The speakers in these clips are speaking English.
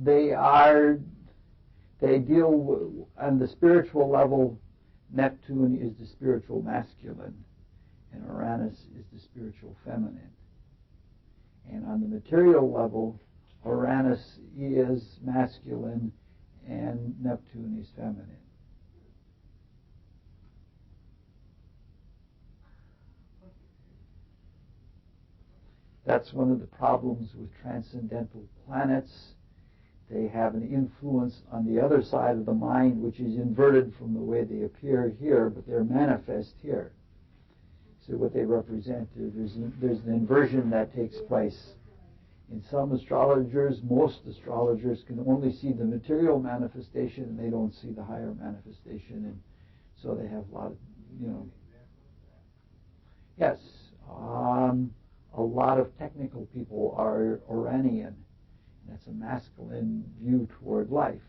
they deal on the spiritual level. Neptune is the spiritual masculine, and Uranus is the spiritual feminine. And on the material level, Uranus is masculine and Neptune is feminine. That's one of the problems with transcendental planets. They have an influence on the other side of the mind, which is inverted from the way they appear here, but they're manifest here. So what they represent, there's an inversion that takes place. In some astrologers, most astrologers can only see the material manifestation, and they don't see the higher manifestation, and so they have a lot of, yes, a lot of technical people are Uranian. That's a masculine view toward life.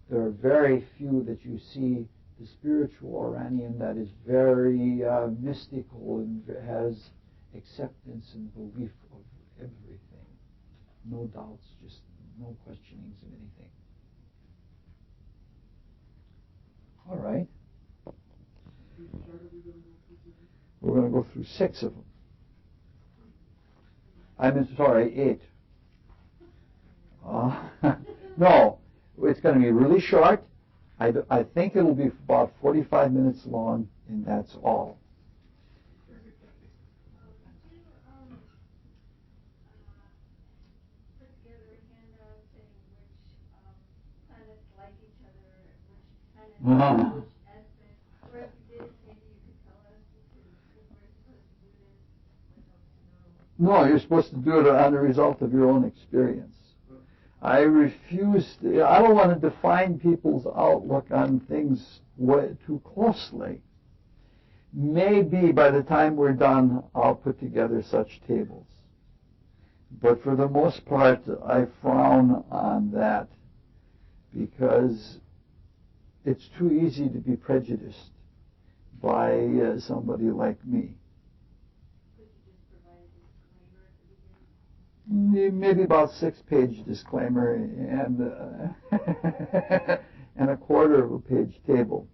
There are very few that you see the spiritual Uranian that is very mystical and has acceptance and belief of everything. No doubts, just no questionings of anything. All right. We're going to go through 6 of them. I'm sorry, 8. No, it's going to be really short. I think it'll be about 45 minutes long, and that's all. Put together a handout saying which planets like each other, which planets which aspects, or if you did, maybe you could tell us if we're supposed to do this. I'd love to know. No, you're supposed to do it on the result of your own experience. I refuse I don't want to define people's outlook on things way too closely. Maybe by the time we're done, I'll put together such tables. But for the most part, I frown on that because it's too easy to be prejudiced by somebody like me. Maybe about 6-page disclaimer and and a quarter of a page table.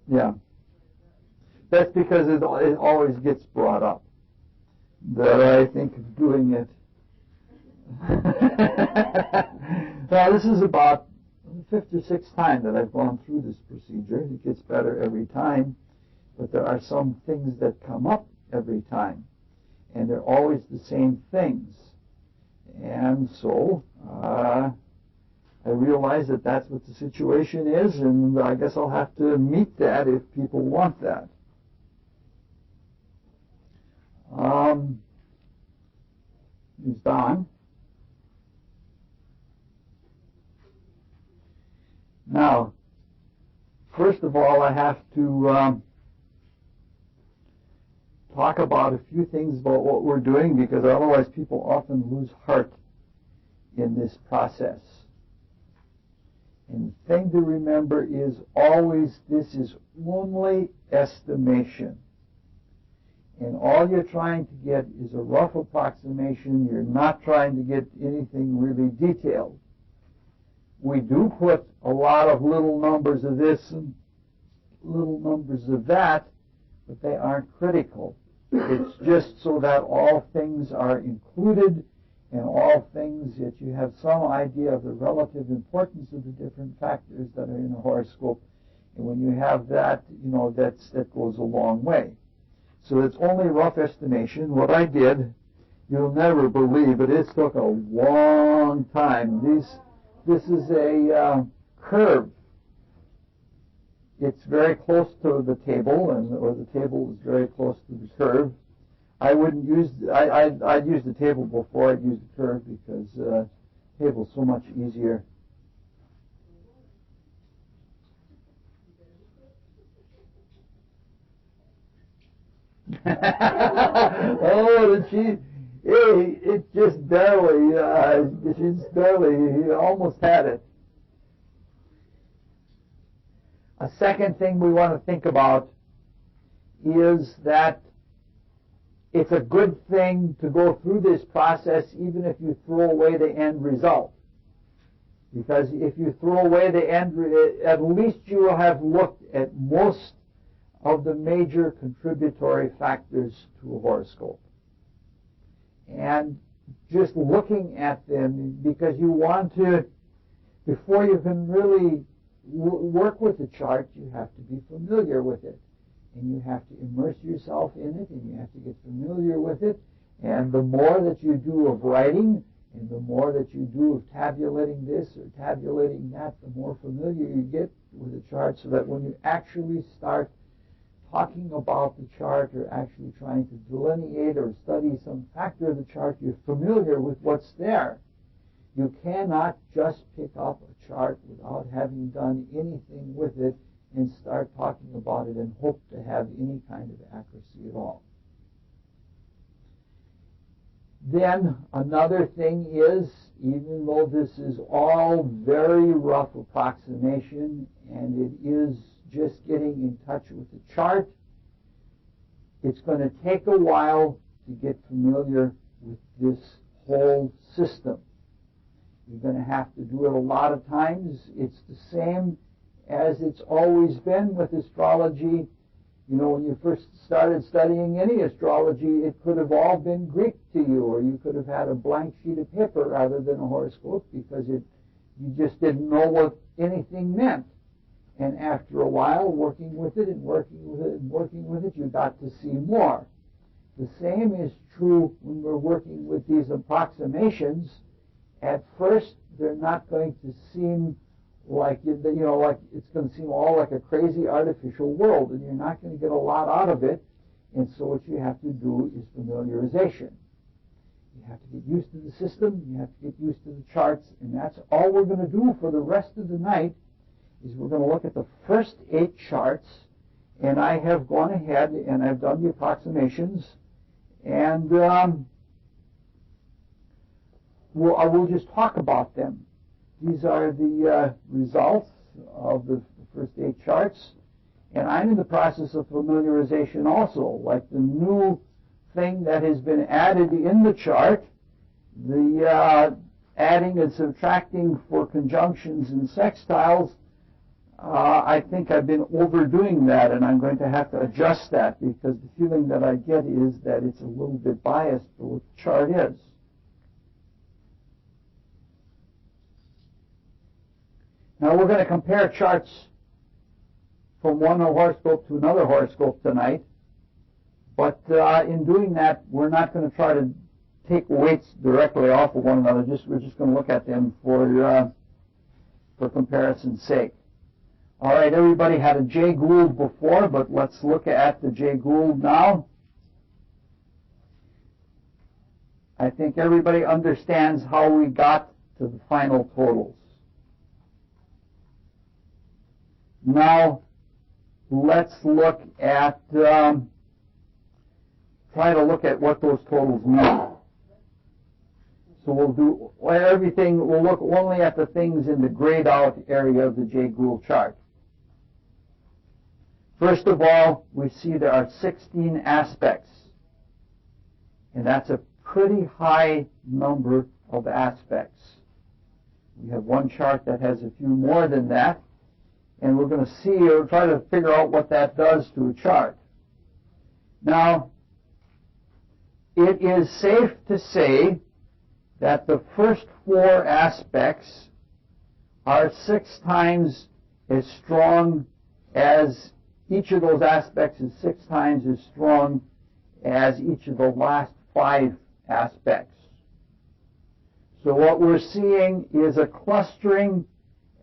Yeah, that's because it always gets brought up that I think of doing it. Now this is about the 5th or 6th time that I've gone through this procedure. It gets better every time. But there are some things that come up every time, and they're always the same things. And so I realize that that's what the situation is, and I guess I'll have to meet that if people want that. Is Don? Now, first of all, I have to talk about a few things about what we're doing, because otherwise people often lose heart in this process. And the thing to remember is always this is only estimation. And all you're trying to get is a rough approximation. You're not trying to get anything really detailed. We do put a lot of little numbers of this and little numbers of that, but they aren't critical. It's just so that all things are included and all things that you have some idea of the relative importance of the different factors that are in a horoscope. And when you have that, that goes a long way. So it's only rough estimation. What I did, you'll never believe it. It took a long time. This is a curve. It's very close to the table, or the table is very close to the curve. I wouldn't use. I'd use the table before I'd use the curve because the table's so much easier. Oh, it just barely. He almost had it. A second thing we want to think about is that it's a good thing to go through this process even if you throw away the end result. Because if you throw away the end, at least you will have looked at most of the major contributory factors to a horoscope. And just looking at them, because you want to, before you can really work with the chart, you have to be familiar with it. And you have to immerse yourself in it, and you have to get familiar with it. And the more that you do of writing, and the more that you do of tabulating this or tabulating that, the more familiar you get with the chart, so that when you actually start talking about the chart or actually trying to delineate or study some factor of the chart, you're familiar with what's there. You cannot just pick up a chart without having done anything with it and start talking about it and hope to have any kind of accuracy at all. Then another thing is, even though this is all very rough approximation and it is just getting in touch with the chart, it's going to take a while to get familiar with this whole system. You're going to have to do it a lot of times. It's the same as it's always been with astrology. You know, when you first started studying any astrology, it could have all been Greek to you, or you could have had a blank sheet of paper rather than a horoscope, because you just didn't know what anything meant. And after a while, working with it and working with it and working with it, you got to see more. The same is true when we're working with these approximations. At first, they're not going to seem like, like it's going to seem all like a crazy artificial world, and you're not going to get a lot out of it. And so what you have to do is familiarization. You have to get used to the system, you have to get used to the charts, and that's all we're going to do for the rest of the night, is we're going to look at the first 8 charts, and I have gone ahead and I've done the approximations, and we'll just talk about them. These are the results of the first 8 charts, and I'm in the process of familiarization also, like the new thing that has been added in the chart, the adding and subtracting for conjunctions and sextiles. I think I've been overdoing that, and I'm going to have to adjust that, because the feeling that I get is that it's a little bit biased for what the chart is. Now we're going to compare charts from one horoscope to another horoscope tonight, but in doing that, we're not going to try to take weights directly off of one another. We're just going to look at them for comparison's sake. All right, everybody had a Jay Gould before, but let's look at the Jay Gould now. I think everybody understands how we got to the final totals. Now, let's look at, try to look at what those totals mean. So we'll do everything, we'll look only at the things in the grayed out area of the Jay Gould chart. First of all, we see there are 16 aspects, and that's a pretty high number of aspects. We have one chart that has a few more than that, and we're going to see or try to figure out what that does to a chart. Now, it is safe to say that the first 4 aspects are 6 times as strong as each of those aspects is 6 times as strong as each of the last 5 aspects. So what we're seeing is a clustering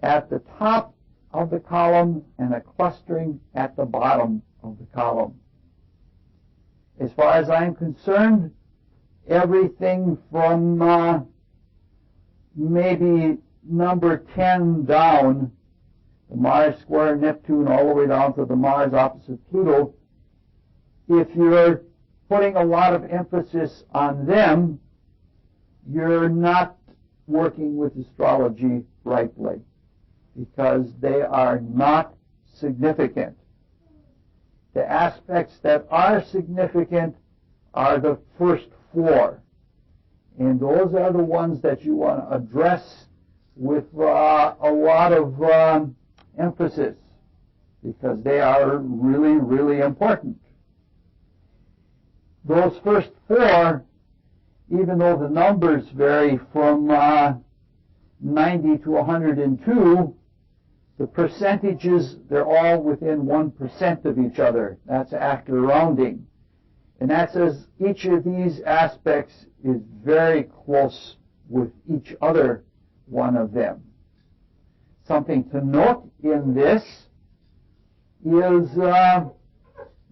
at the top of the column and a clustering at the bottom of the column. As far as I'm concerned, everything from maybe number 10 down, the Mars square Neptune, all the way down to the Mars opposite Pluto, if you're putting a lot of emphasis on them, you're not working with astrology rightly, because they are not significant. The aspects that are significant are the first 4. And those are the ones that you want to address with a lot of emphasis, because they are really, really important. Those first 4, even though the numbers vary from 90 to 102, the percentages, they're all within 1% of each other. That's after rounding. And that says each of these aspects is very close with each other one of them. Something to note in this is that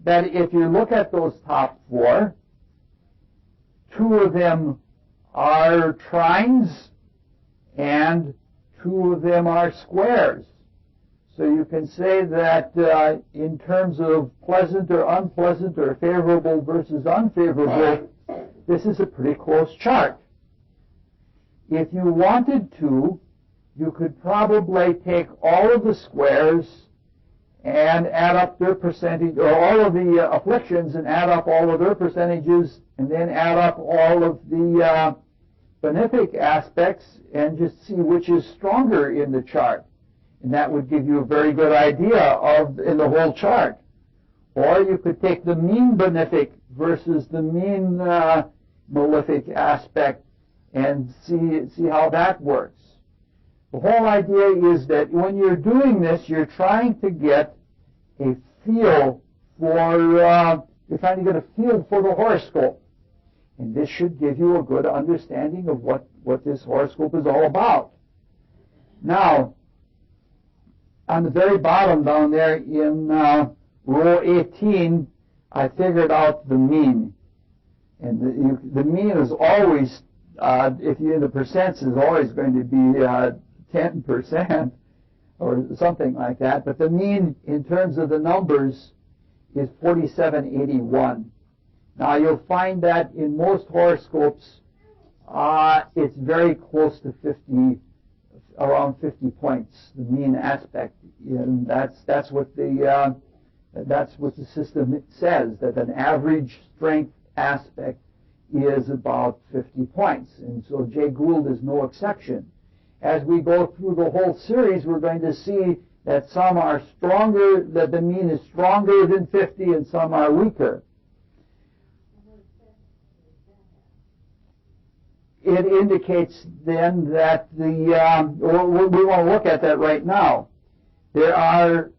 if you look at those top 4, 2 of them are trines and 2 of them are squares. So you can say that in terms of pleasant or unpleasant or favorable versus unfavorable, this is a pretty close chart. If you wanted to, you could probably take all of the squares and add up their percentage, or all of the afflictions and add up all of their percentages, and then add up all of the benefic aspects and just see which is stronger in the chart. And that would give you a very good idea of in the whole chart. Or you could take the mean benefic versus the mean malefic aspect and see how that works. The whole idea is that when you're doing this, you're trying to get a feel for the horoscope. And this should give you a good understanding of what this horoscope is all about. Now, on the very bottom down there in row 18, I figured out the mean. And the mean is always, if you're in the percents, is always going to be 10% or something like that. But the mean in terms of the numbers is 4781. Now you'll find that in most horoscopes, it's very close to 50, around 50 points, the mean aspect. And that's what the system says, that an average strength aspect is about 50 points. And so Jay Gould is no exception. As we go through the whole series, we're going to see that some are stronger, that the mean is stronger than 50, and some are weaker. It indicates then that we want to look at that right now. There are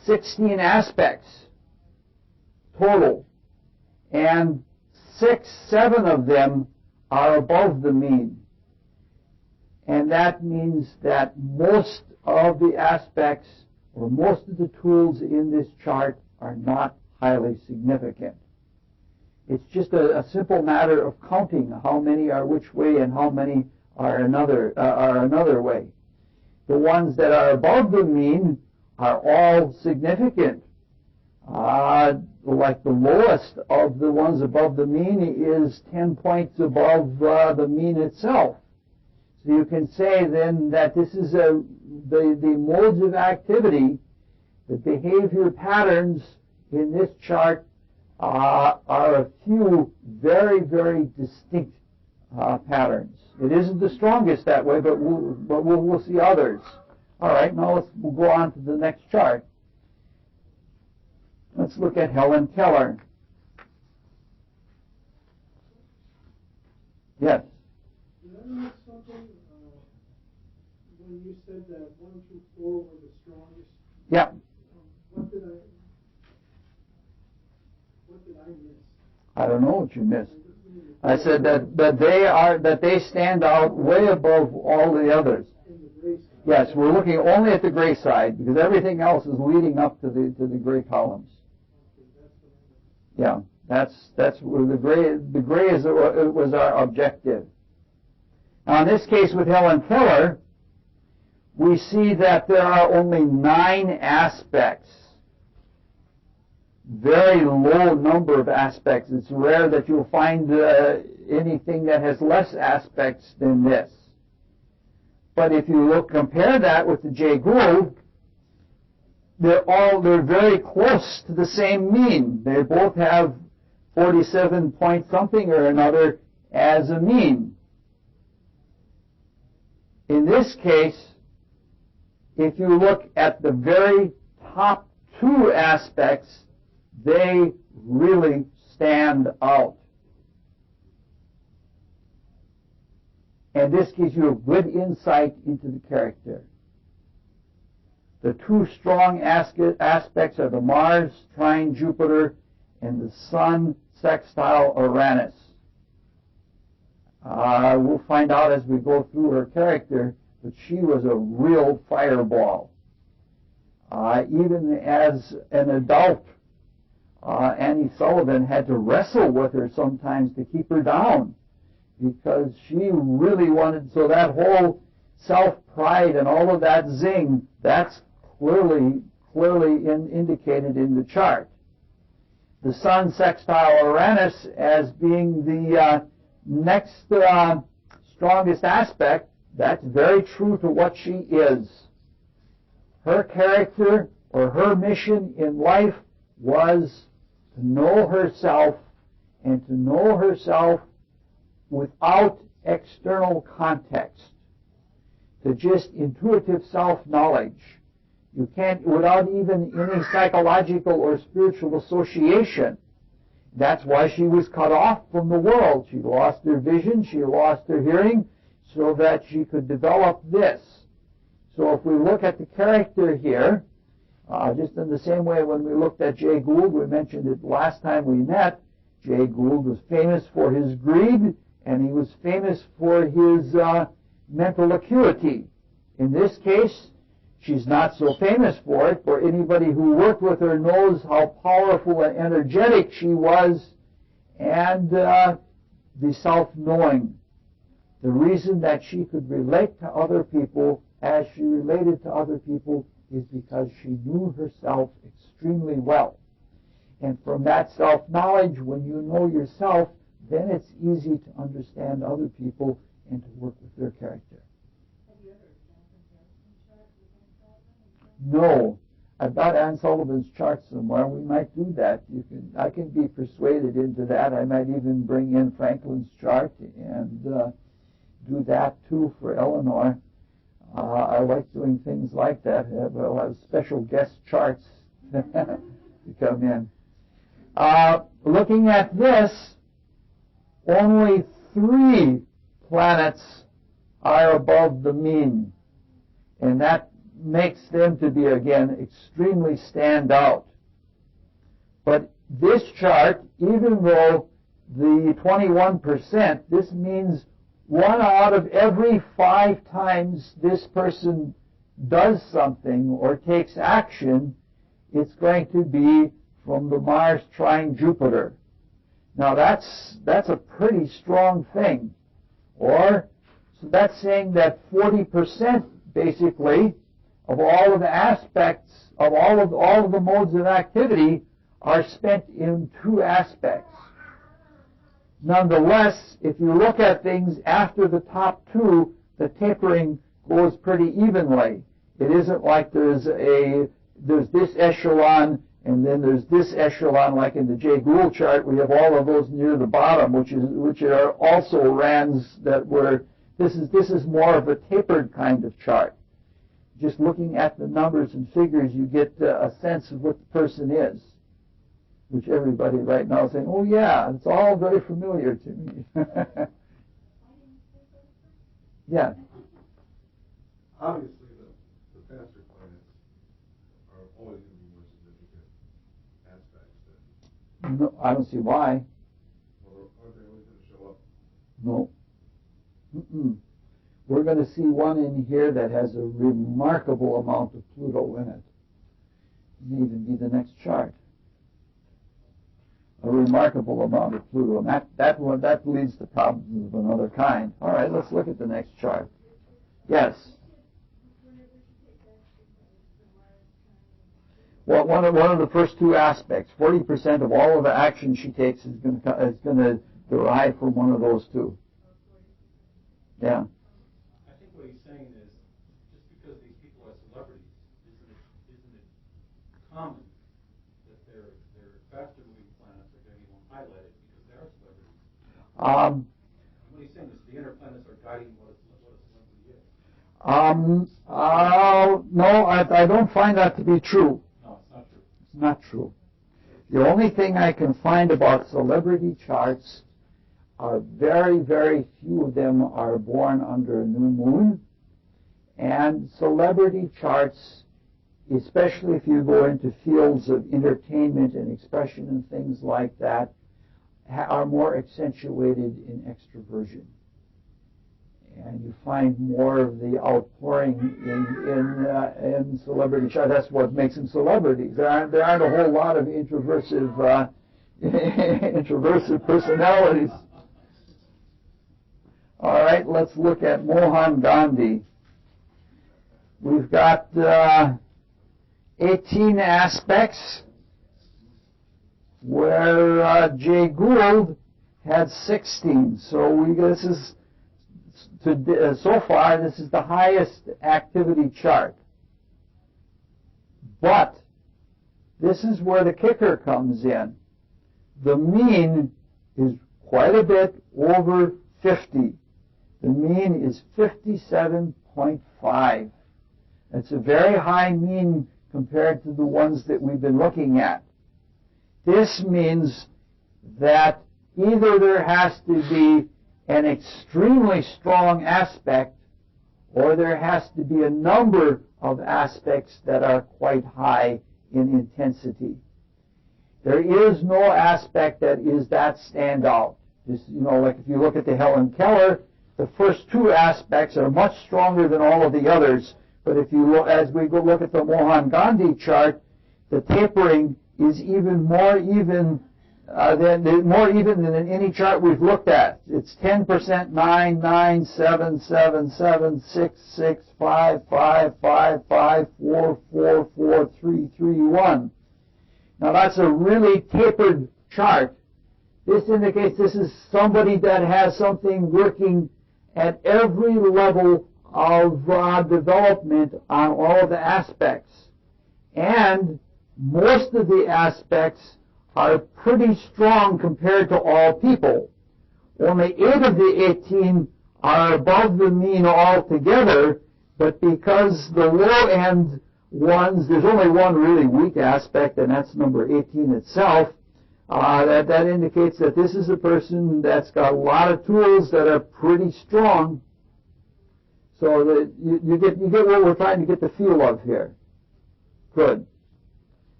16 aspects total, and 7 of them are above the mean. And that means that most of the aspects or most of the tools in this chart are not highly significant. It's just a simple matter of counting how many are which way and how many are another way. The ones that are above the mean are all significant. Like the lowest of the ones above the mean is 10 points above the mean itself. So you can say then that this is the modes of activity, the behavior patterns in this chart are a few very, very distinct patterns. It isn't the strongest that way, but we'll see others. All right, now we'll go on to the next chart. Let's look at Helen Keller. Yes. Did I miss something when you said that 1 through 4 were the strongest? Yeah. What did I miss? I don't know what you missed. I said that they stand out way above all the others. In the gray side. Yes, we're looking only at the gray side because everything else is leading up to the gray columns. Yeah, that's where the gray was our objective. Now in this case with Helen Keller, we see that there are only 9 aspects. Very low number of aspects. It's rare that you'll find anything that has less aspects than this. But if you compare that with the Jay Gould, they're very close to the same mean. They both have 47 point something or another as a mean. In this case, if you look at the very top two aspects, they really stand out. And this gives you a good insight into the character. The two strong aspects are the Mars trine Jupiter and the Sun sextile Uranus. We'll find out as we go through her character that she was a real fireball. Even as an adult, Annie Sullivan had to wrestle with her sometimes to keep her down, because she really wanted, so that whole self-pride and all of that zing, that's clearly indicated in the chart. The Sun sextile Uranus as being the next strongest aspect, that's very true to what she is. Her character or her mission in life was to know herself, and to know herself without external context, to just intuitive self-knowledge. You can't, without even any psychological or spiritual association. That's why she was cut off from the world. She lost her vision, she lost her hearing, so that she could develop this. So if we look at the character here, just in the same way when we looked at Jay Gould, we mentioned it last time we met, Jay Gould was famous for his greed, and he was famous for his mental acuity. In this case, she's not so famous for it, for anybody who worked with her knows how powerful and energetic she was, and the self-knowing. The reason that she could relate to other people as she related to other people is because she knew herself extremely well. And from that self-knowledge, when you know yourself, then it's easy to understand other people and to work with their character. Have you ever done a comparison chart with Anne Sullivan? No. I've got Anne Sullivan's chart somewhere. We might do that. I can be persuaded into that. I might even bring in Franklin's chart and do that too for Eleanor. I like doing things like that. We'll have special guest charts to come in. Looking at this, only 3 planets are above the mean. And that makes them to be, again, extremely stand out. But this chart, even though the 21%, this means 1 out of every 5 times this person does something or takes action, it's going to be from the Mars trine Jupiter. Now that's a pretty strong thing. Or, so that's saying that 40% basically of all of the aspects of all of the modes of activity are spent in 2 aspects. Nonetheless, if you look at things after the top 2, the tapering goes pretty evenly. It isn't like there's this echelon and then there's this echelon, like in the Jay Gould chart. We have all of those near the bottom, which are also rands that were. This is more of a tapered kind of chart. Just looking at the numbers and figures, you get a sense of what the person is, which everybody right now is saying, oh yeah, it's all very familiar to me. Yeah. Obviously, the faster planets are always going to be more significant aspects than... No, I don't see why. Well, aren't they always going to show up? No. We're going to see one in here that has a remarkable amount of Pluto in it. It may even be the next chart. A remarkable amount of Pluto. And that leads to problems of another kind. All right, let's look at the next chart. Yes. Well, one of the first 2 aspects. 40% of all of the action she takes is going to derive from one of those 2. Yeah. I think what he's saying is, just because these people are celebrities, isn't it common that their faster moving planets are going to be more highlighted What he's saying is the inner planets are guiding what a celebrity is. No, I don't find that to be true. No, it's not true. It's not true. The only thing I can find about celebrity charts are very, very few of them are born under a new moon. And celebrity charts, especially if you go into fields of entertainment and expression and things like that, are more accentuated in extroversion. And you find more of the outpouring in celebrity charts. That's what makes them celebrities. There aren't a whole lot of introversive personalities. All right, let's look at Mohan Gandhi. We've got 18 aspects, where Jay Gould had 16. So this is so far this is the highest activity chart. But this is where the kicker comes in. The mean is quite a bit over 50. The mean is 57.5. That's a very high mean compared to the ones that we've been looking at. This means that either there has to be an extremely strong aspect, or there has to be a number of aspects that are quite high in intensity. There is no aspect that is that standout. Just, like if you look at the Helen Keller, the first two aspects are much stronger than all of the others. But if you look, as we go look at the Mohan Gandhi chart, the tapering is even more even than in any chart we've looked at. It's 10%, 9, 9, 7, 7, 7, 6, 6, 5, 5, 5, 5, 4, 4, 4, 3, 3, 1. Now that's a really tapered chart. This indicates this is somebody that has something working at every level of development on all of the aspects. And most of the aspects are pretty strong compared to all people. Only 8 of the 18 are above the mean altogether, but because the low-end ones, there's only one really weak aspect, and that's number 18 itself, that indicates that this is a person that's got a lot of tools that are pretty strong. So that you get what we're trying to get the feel of here. Good.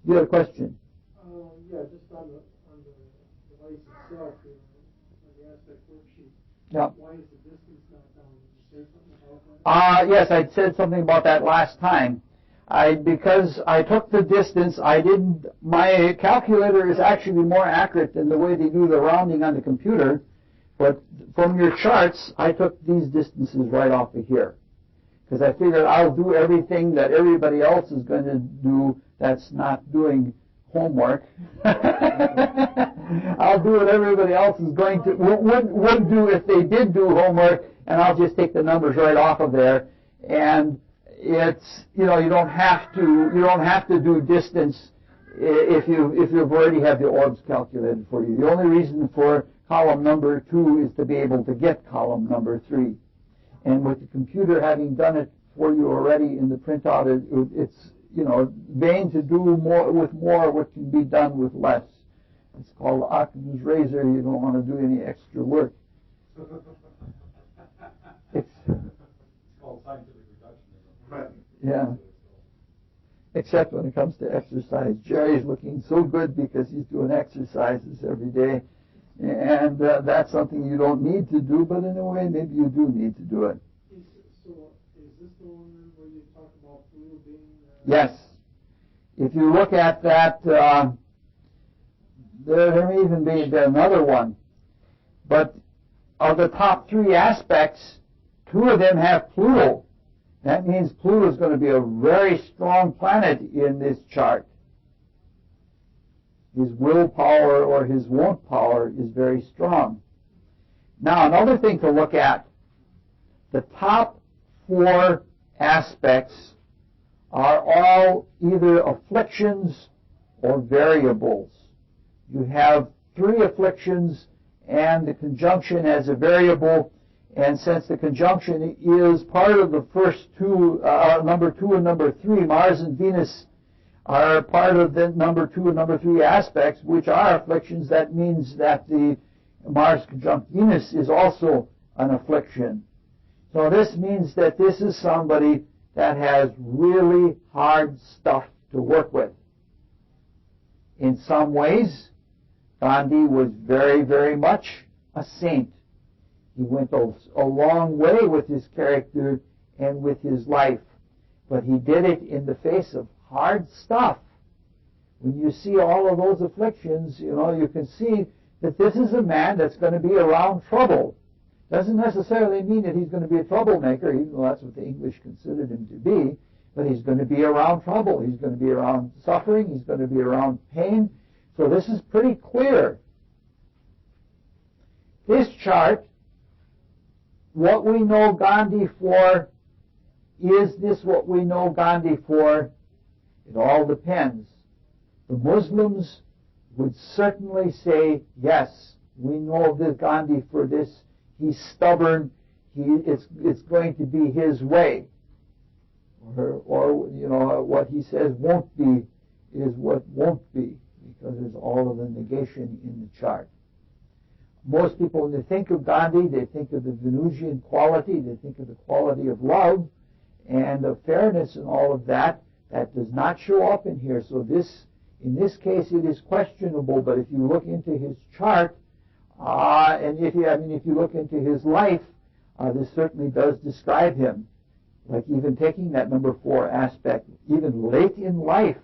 You have a question? Yeah, just on the device itself, on the aspect worksheet. Yeah. Why is the distance not down? Did you say something about that? Yes, I said something about that last time. Because I took the distance, my calculator is actually more accurate than the way they do the rounding on the computer. But from your charts, I took these distances right off of here. Because I figured I'll do everything that everybody else is going to do that's not doing homework. I'll do what everybody else is going to would do if they did do homework, and I'll just take the numbers right off of there. And it's you don't have to do distance if you've already have the orbs calculated for you. The only reason for column number 2 is to be able to get column number 3. And with the computer having done it for you already in the printout, it's vain to do more with more what can be done with less. It's called Occam's razor. You don't want to do any extra work. It's called scientific reduction. Right. Yeah. Except when it comes to exercise. Jerry's looking so good because he's doing exercises every day. And that's something you don't need to do, but in a way, maybe you do need to do it. So, is this the one where you talk about flu being... Yes. If you look at that, there may even be another one. But of the top 3 aspects, 2 of them have Pluto. That means Pluto is going to be a very strong planet in this chart. His willpower or his won't power is very strong. Now, another thing to look at, the top 4 aspects are all either afflictions or variables. You have 3 afflictions and the conjunction as a variable. And since the conjunction is part of the first two, number 2 and number 3, Mars and Venus are part of the number 2 and number 3 aspects, which are afflictions. That means that the Mars conjunct Venus is also an affliction. So this means that this is somebody that has really hard stuff to work with. In some ways, Gandhi was very, very much a saint. He went a long way with his character and with his life, but he did it in the face of hard stuff. When you see all of those afflictions, you can see that this is a man that's going to be around trouble. Doesn't necessarily mean that he's going to be a troublemaker, even though that's what the English considered him to be, but he's going to be around trouble. He's going to be around suffering. He's going to be around pain. So this is pretty clear. This chart, what we know Gandhi for, is this what we know Gandhi for? It all depends. The Muslims would certainly say, yes, we know this Gandhi for this. He's stubborn. It's going to be his way. Or what he says won't be is what won't be, because there's all of the negation in the chart. Most people, when they think of Gandhi, they think of the Venusian quality, they think of the quality of love and of fairness and all of that. That does not show up in here. So in this case, it is questionable. But if you look into his chart, and if you look into his life, this certainly does describe him. Like even taking that number 4 aspect, even late in life,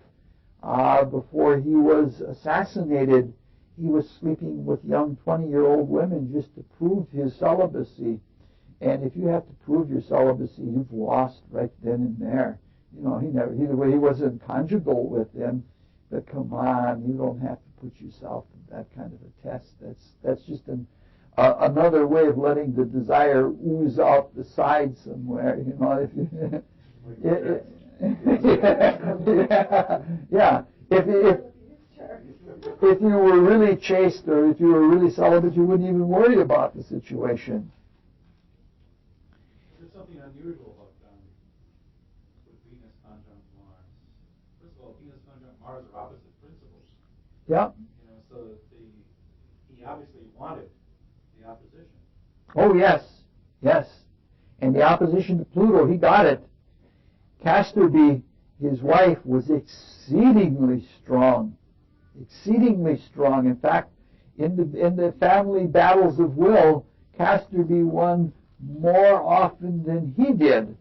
before he was assassinated, he was sleeping with young 20-year-old women just to prove his celibacy. And if you have to prove your celibacy, you've lost right then and there. He wasn't conjugal with them, but come on, you don't have to put yourself in that kind of a test. That's just another way of letting the desire ooze out the side somewhere. Yeah. If you were really chaste or if you were really celibate, you wouldn't even worry about the situation. There's something unusual about Gandhi with Venus conjunct Mars. First of all, Venus conjunct Mars are opposite principles. Yeah. So he obviously wanted the opposition. Oh, yes. Yes. And the opposition to Pluto, he got it. Casterby, his wife, was exceedingly strong. Exceedingly strong. In fact, in the family battles of will, Casterby won more often than he did.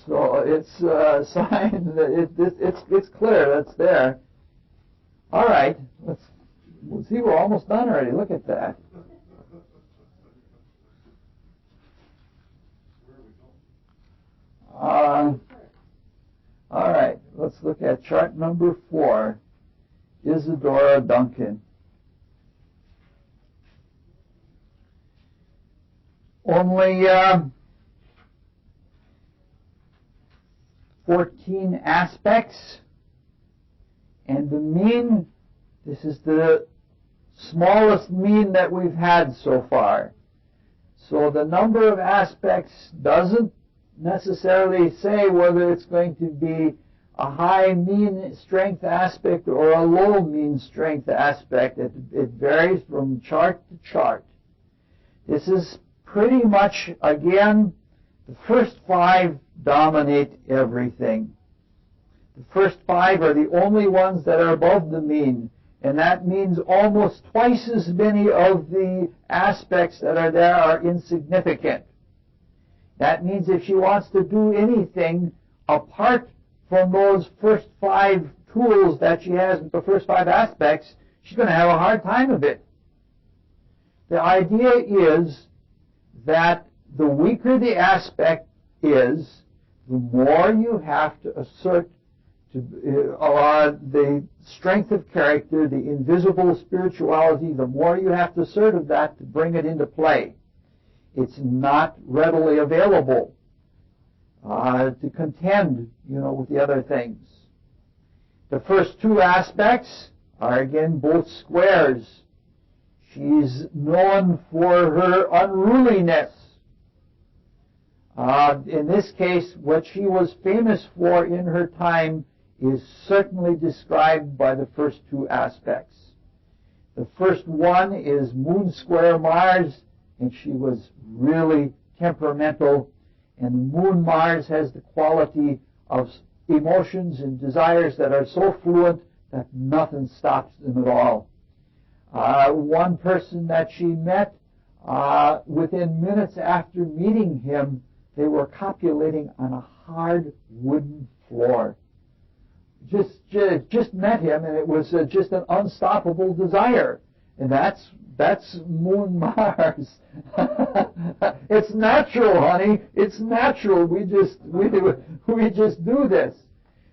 So it's a sign that it's clear that's there. All right, we'll see. We're almost done already. Look at that. All right, let's look at chart number 4. Isadora Duncan. Only 14 aspects, and the mean, this is the smallest mean that we've had so far. So the number of aspects doesn't necessarily say whether it's going to be a high mean strength aspect or a low mean strength aspect. It varies from chart to chart. This is pretty much, again, the first 5 dominate everything. The first 5 are the only ones that are above the mean, and that means almost twice as many of the aspects that are there are insignificant. That means if she wants to do anything apart from those first 5 tools that she has, the first 5 aspects, she's going to have a hard time of it. The idea is that the weaker the aspect is, the more you have to assert the strength of character, the invisible spirituality, the more you have to assert of that to bring it into play. It's not readily available to contend, with the other things. The first 2 aspects are again both squares. She's known for her unruliness. In this case, what she was famous for in her time is certainly described by the first two aspects. The first one is Moon square Mars, and she was really temperamental. And Moon Mars has the quality of emotions and desires that are so fluent that nothing stops them at all. One person that she met, within minutes after meeting him, they were copulating on a hard wooden floor. Just met him, and it was just an unstoppable desire. And that's Moon Mars. It's natural, honey. It's natural. We just do this.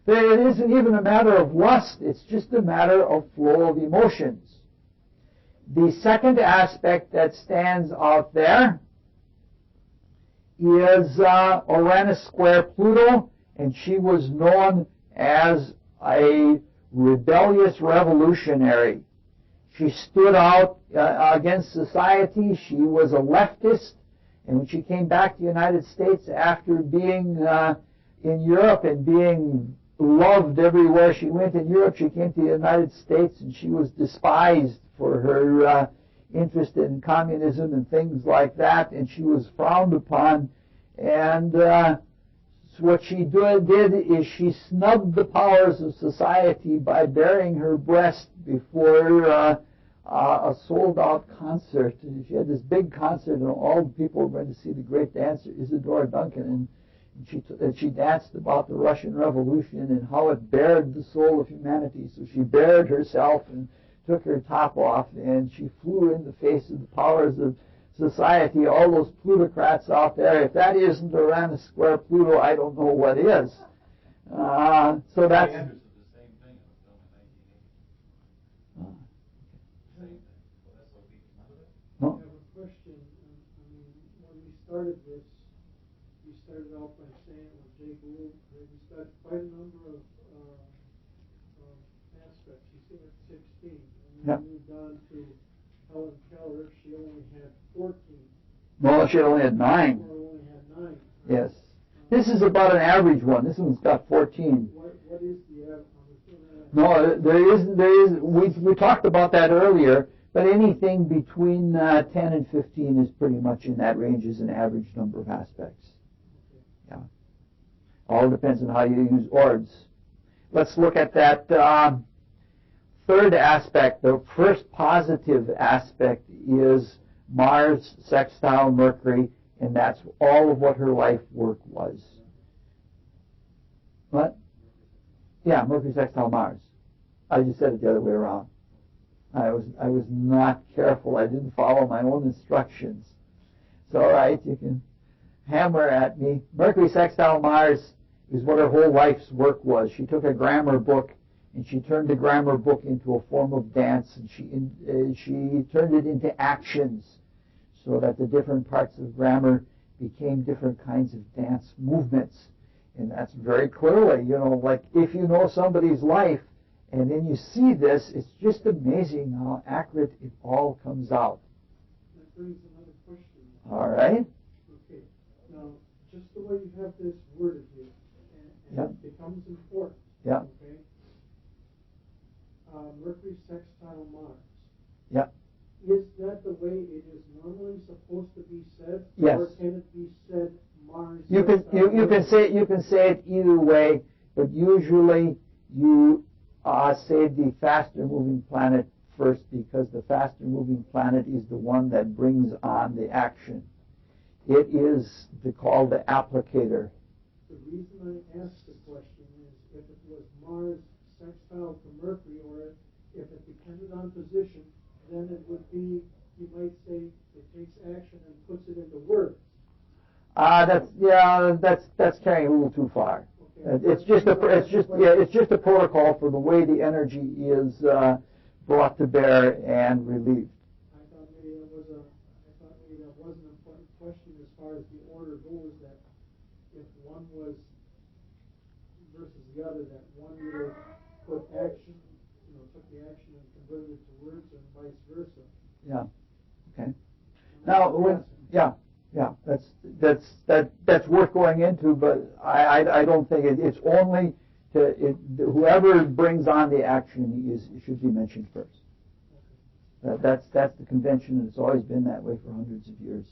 It isn't even a matter of lust. It's just a matter of flow of emotions. The second aspect that stands out there is Uranus square Pluto, and she was known as a rebellious revolutionary. She stood out against society. She was a leftist, and when she came back to the United States after being in Europe and being loved everywhere she went in Europe, she came to the United States, and she was despised for her interest in communism and things like that, and she was frowned upon. And what she did is she snubbed the powers of society by baring her breast before a sold-out concert. And she had this big concert, and all the people were going to see the great dancer Isadora Duncan, and she danced about the Russian Revolution and how it bared the soul of humanity. So she bared herself and took her top off, and she flew in the face of the powers of society, all those plutocrats out there. If that isn't Uranus square Pluto, I don't know what is. So that's... Anderson did the same thing in a film in 1980. Same thing. Well, that's so deep. Remember that? I have a question. I mean, when we started this, we started out by saying with Jay Gould, he's got quite a number of aspects. You see at 16, and then we moved on to Helen Keller. She only had 14. No, she only had 9. Or only had 9. Yes. This is about an average one. This one's got 14. What is the average? No, there is. We talked about that earlier, but anything between 10 and 15 is pretty much in that range as an average number of aspects. Yeah. All depends on how you use orbs. Let's look at that third aspect. The first positive aspect is Mars sextile Mercury, and that's all of what her life work was. What? Yeah, Mercury sextile Mars. I just said it the other way around. I was not careful. I didn't follow my own instructions. It's all right. You can hammer at me. Mercury sextile Mars is what her whole life's work was. She took a grammar book and she turned the grammar book into a form of dance, and she turned it into actions, so that the different parts of grammar became different kinds of dance movements. And that's very clearly, like if you know somebody's life and then you see this, it's just amazing how accurate it all comes out. That brings another question. All right? Okay. Now, just the way you have this worded here, and it becomes important. Yeah. Okay? Mercury sextile Mars. Yeah. Is that the way it is normally supposed to be said? Yes. Or can it be said Mars? You can say it either way, but usually you say the faster moving planet first, because the faster moving planet is the one that brings on the action. It is called the applicator. The reason I asked the question is if it was Mars sextile to Mercury, or if it depended on position, then it would be, you might say, it takes action and puts it into words. That's carrying a little too far. Okay. It's just a protocol for the way the energy is brought to bear and relieved. I thought maybe that was an important question as far as the order goes, that if one was versus the other, that one either put action, took the action and converted it to words, and vice versa. Yeah. Okay. Now, yeah, that's worth going into, but I don't think it's only whoever brings on the action should be mentioned first. That's the convention, and it's always been that way for hundreds of years.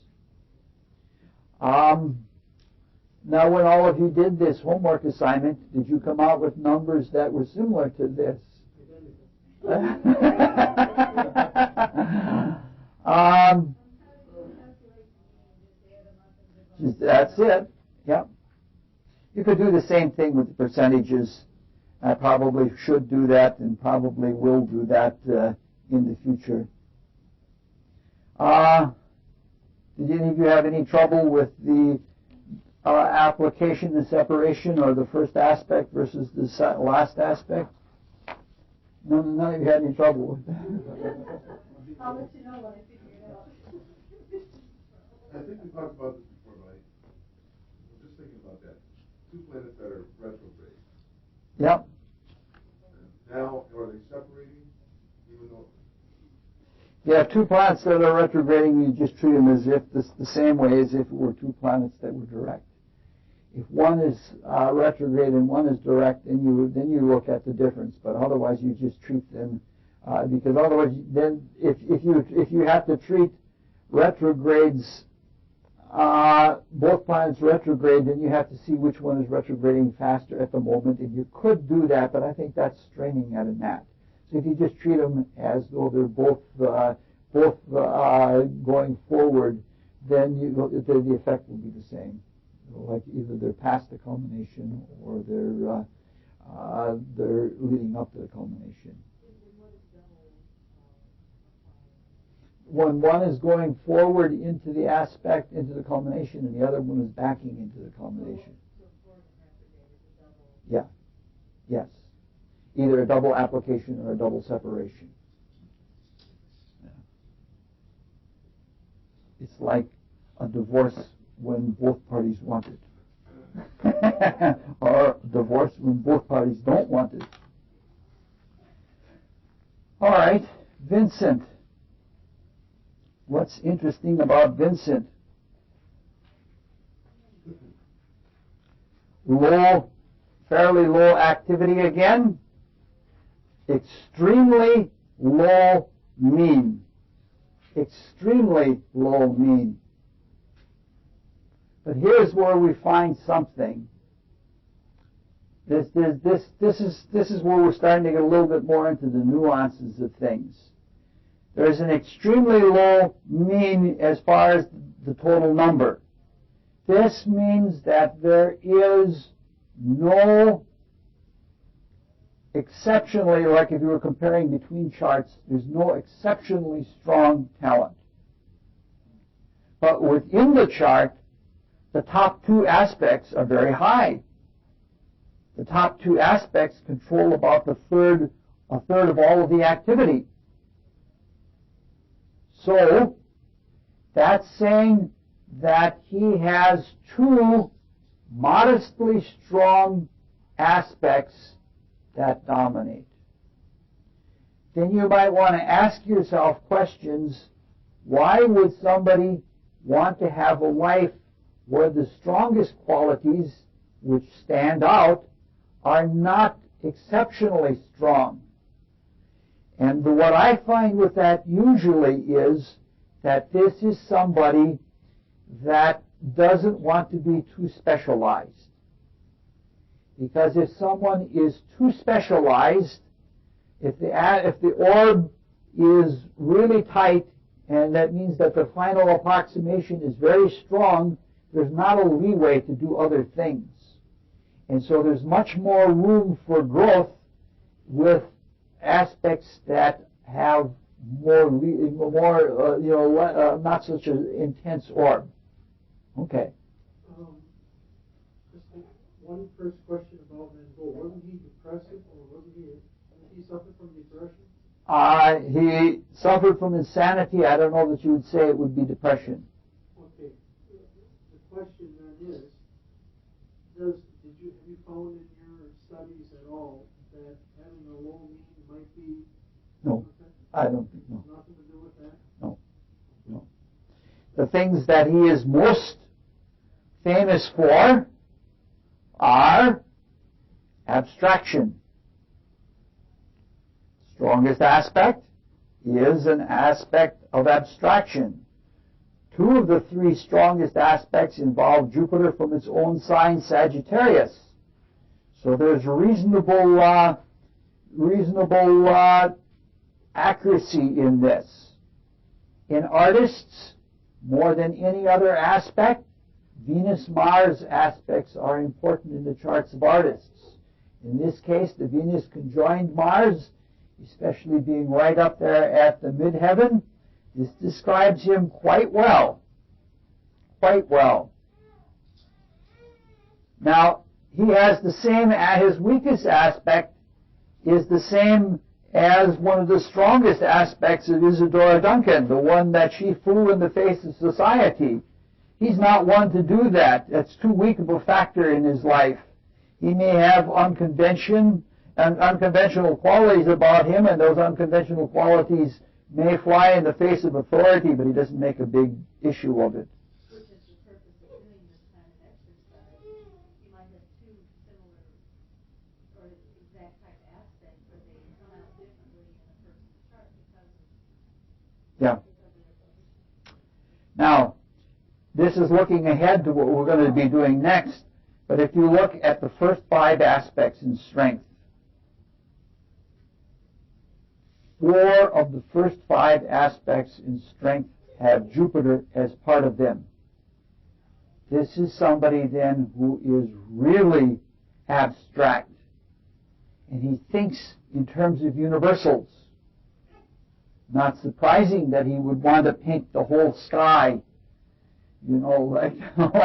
Now, when all of you did this homework assignment, did you come out with numbers that were similar to this? That's it. Yep. You could do the same thing with the percentages. I probably should do that and probably will do that in the future. Did any of you have any trouble with the application and separation, or the first aspect versus the last aspect? None of you had any trouble with that? I'll let you know when I figure it out. I think we talked about this before, but I'm just thinking about that. 2 planets that are retrograde. Yep. Now, are they separating? Even though. Yeah, 2 planets that are retrograding, you just treat them as if the same way as if it were 2 planets that were direct. If one is retrograde and one is direct, then you look at the difference. But otherwise, you just treat them because otherwise, then if you have to treat retrogrades, both planets retrograde, then you have to see which one is retrograding faster at the moment. And you could do that, but I think that's straining at a gnat. So if you just treat them as though they're both going forward, then the effect will be the same. Like either they're past the culmination or they're leading up to the culmination. When one is going forward into the aspect, into the culmination, and the other one is backing into the culmination. Yeah. Yes. Either a double application or a double separation. Yeah. It's like a divorce when both parties want it. Or divorce when both parties don't want it. All right, Vincent. What's interesting about Vincent? Fairly low activity again. Extremely low mean. Extremely low mean. But here's where we find something. This is where we're starting to get a little bit more into the nuances of things. There's an extremely low mean as far as the total number. This means that there is no exceptionally, like if you were comparing between charts, there's no exceptionally strong talent. But within the chart, the top 2 aspects are very high. The top 2 aspects control about a third of all of the activity. So, that's saying that he has 2 modestly strong aspects that dominate. Then you might want to ask yourself questions. Why would somebody want to have a life where the strongest qualities, which stand out, are not exceptionally strong? And what I find with that usually is that this is somebody that doesn't want to be too specialized. Because if someone is too specialized, if the orb is really tight, and that means that the final approximation is very strong, there's not a leeway to do other things. And so there's much more room for growth with aspects that have not such an intense orb. Okay. Just one first question about Van Gogh. Wasn't he depressive, or did he suffer from depression? He suffered from insanity. I don't know that you would say it would be depression. Okay. The question then is, have you found in your studies at all that having a low mean might be? No, I don't think. No. Nothing to do with that. No. the things that he is most famous for are abstraction. Strongest aspect is an aspect of abstraction. Two of the three strongest aspects involve Jupiter from its own sign, Sagittarius. So there's reasonable accuracy in this. In artists, more than any other aspect, Venus-Mars aspects are important in the charts of artists. In this case, the Venus conjoined Mars, especially being right up there at the midheaven, this describes him quite well. Quite well. Now, he has the same, his weakest aspect is the same as one of the strongest aspects of Isadora Duncan, the one that she flew in the face of society. He's not one to do that. That's too weak of a factor in his life. He may have unconventional qualities about him, and those unconventional qualities may fly in the face of authority, but he doesn't make a big issue of it. Which is the purpose of doing this kind of exercise. You might have two similar or exact type aspects, but they come out differently in a person's chart because of Yeah. their position. Now, this is looking ahead to what we're going to be doing next, but if you look at the first 5 aspects in strength, 4 of the first 5 aspects in strength have Jupiter as part of them. This is somebody then who is really abstract, and he thinks in terms of universals. Not surprising that he would want to paint the whole sky. You know, like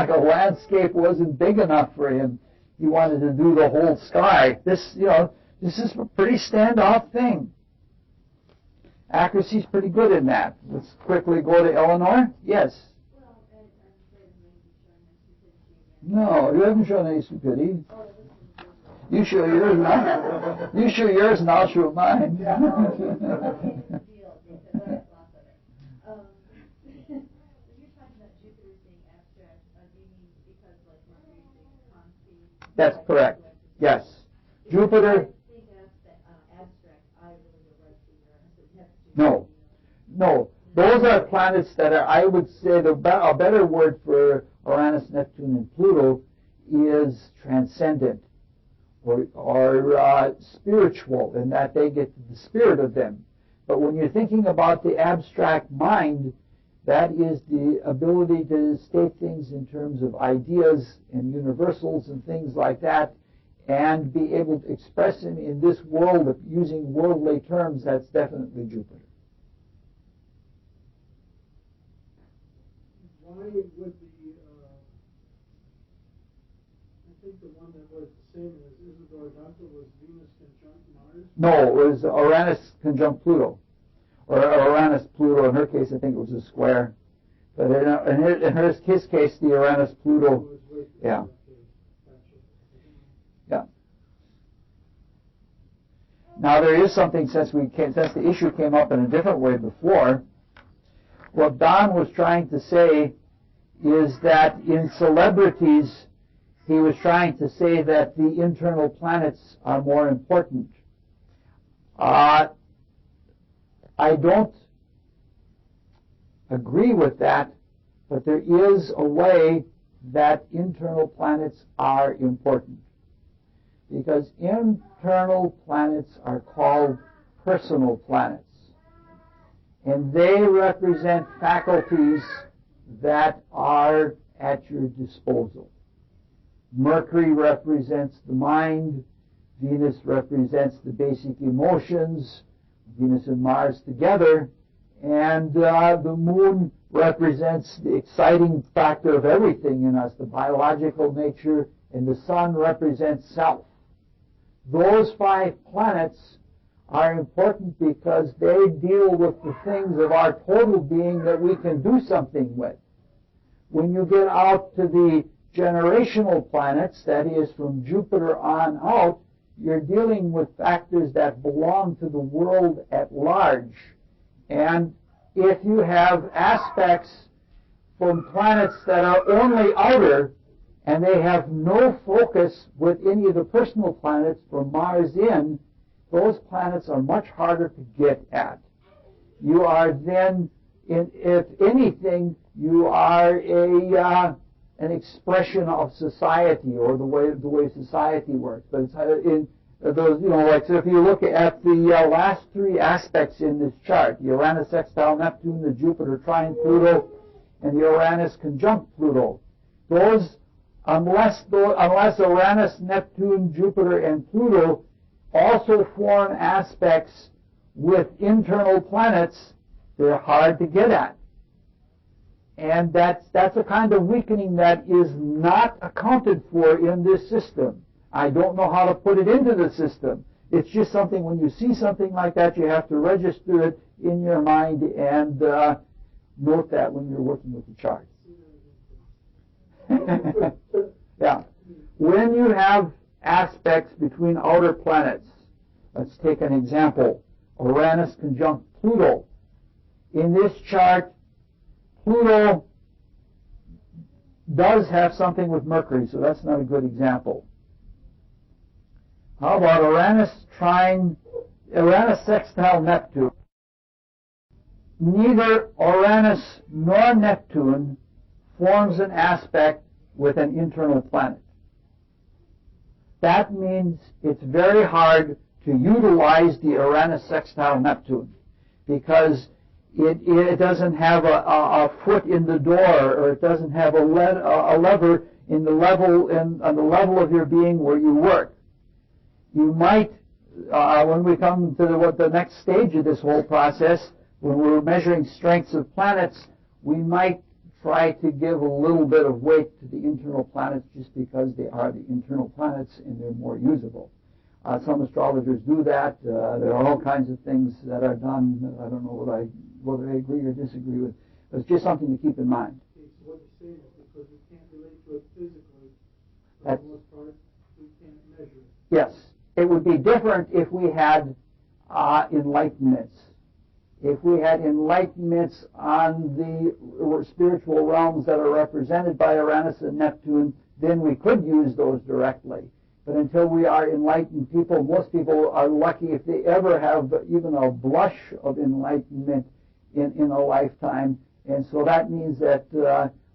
a landscape wasn't big enough for him. He wanted to do the whole sky. This is a pretty standoff thing. Accuracy's pretty good in that. Let's quickly go to Eleanor. Yes. Well, and maybe showing us stupidity again. No, you haven't shown any stupidity. Oh, this is good. You show yours now. You show yours and I'll show mine. Deal, because I have lots of it. You're talking about Jupiter being abstract. Do you mean because like Mercury being concrete? That's correct. Yes. Jupiter. Think abstract. I really go right to Uranus and Neptune. No. No. Those are planets that are, I would say, a better word for Uranus, Neptune, and Pluto is transcendent or spiritual, in that they get the spirit of them. But when you're thinking about the abstract mind, that is the ability to state things in terms of ideas and universals and things like that, and be able to express them in this world using worldly terms. That's definitely Jupiter. Why would I think the one that was the same as Isadora Duncan was Venus conjunct Mars? No, it was Uranus conjunct Pluto. Or Uranus Pluto. In her case, I think it was a square. But in his case, the Uranus Pluto. Yeah. Yeah. Now there is something, since the issue came up in a different way before. What Don was trying to say is that in celebrities, he was trying to say that the internal planets are more important. I don't agree with that, but there is a way that internal planets are important. Because internal planets are called personal planets. And they represent faculties that are at your disposal. Mercury represents the mind. Venus represents the basic emotions. Venus and Mars together. And the moon represents the exciting factor of everything in us, the biological nature, and the sun represents self. Those 5 planets are important because they deal with the things of our total being that we can do something with. When you get out to the generational planets, that is from Jupiter on out, you're dealing with factors that belong to the world at large. And if you have aspects from planets that are only outer, and they have no focus with any of the personal planets from Mars in, those planets are much harder to get at. You are then, if anything, you are an expression of society, or the way society works. But it's in those, like, so if you look at the last three aspects in this chart, the Uranus sextile Neptune, the Jupiter trine Pluto, and the Uranus conjunct Pluto, those, unless Uranus, Neptune, Jupiter, and Pluto also form aspects with internal planets, they're hard to get at. And that's a kind of weakening that is not accounted for in this system. I don't know how to put it into the system. It's just something, when you see something like that, you have to register it in your mind and note that when you're working with the chart. Yeah. When you have aspects between outer planets, let's take an example, Uranus conjunct Pluto. In this chart, Pluto does have something with Mercury, so that's not a good example. How about Uranus sextile Neptune? Neither Uranus nor Neptune forms an aspect with an internal planet. That means it's very hard to utilize the Uranus sextile Neptune, because it doesn't have a foot in the door, or it doesn't have a lever on the level of your being where you work. You might, when we come to the next stage of this whole process, when we're measuring strengths of planets, we might try to give a little bit of weight to the internal planets just because they are the internal planets and they're more usable. Some astrologers do that. There are all kinds of things that are done. I don't know whether I agree or disagree with. But it's just something to keep in mind. Okay, so what you're saying is because we can't relate to it physically, for the most part, we can't measure it. Yes. It would be different if we had enlightenments. If we had enlightenments on the spiritual realms that are represented by Uranus and Neptune, then we could use those directly. But until we are enlightened people, most people are lucky if they ever have even a blush of enlightenment in a lifetime. And so that means that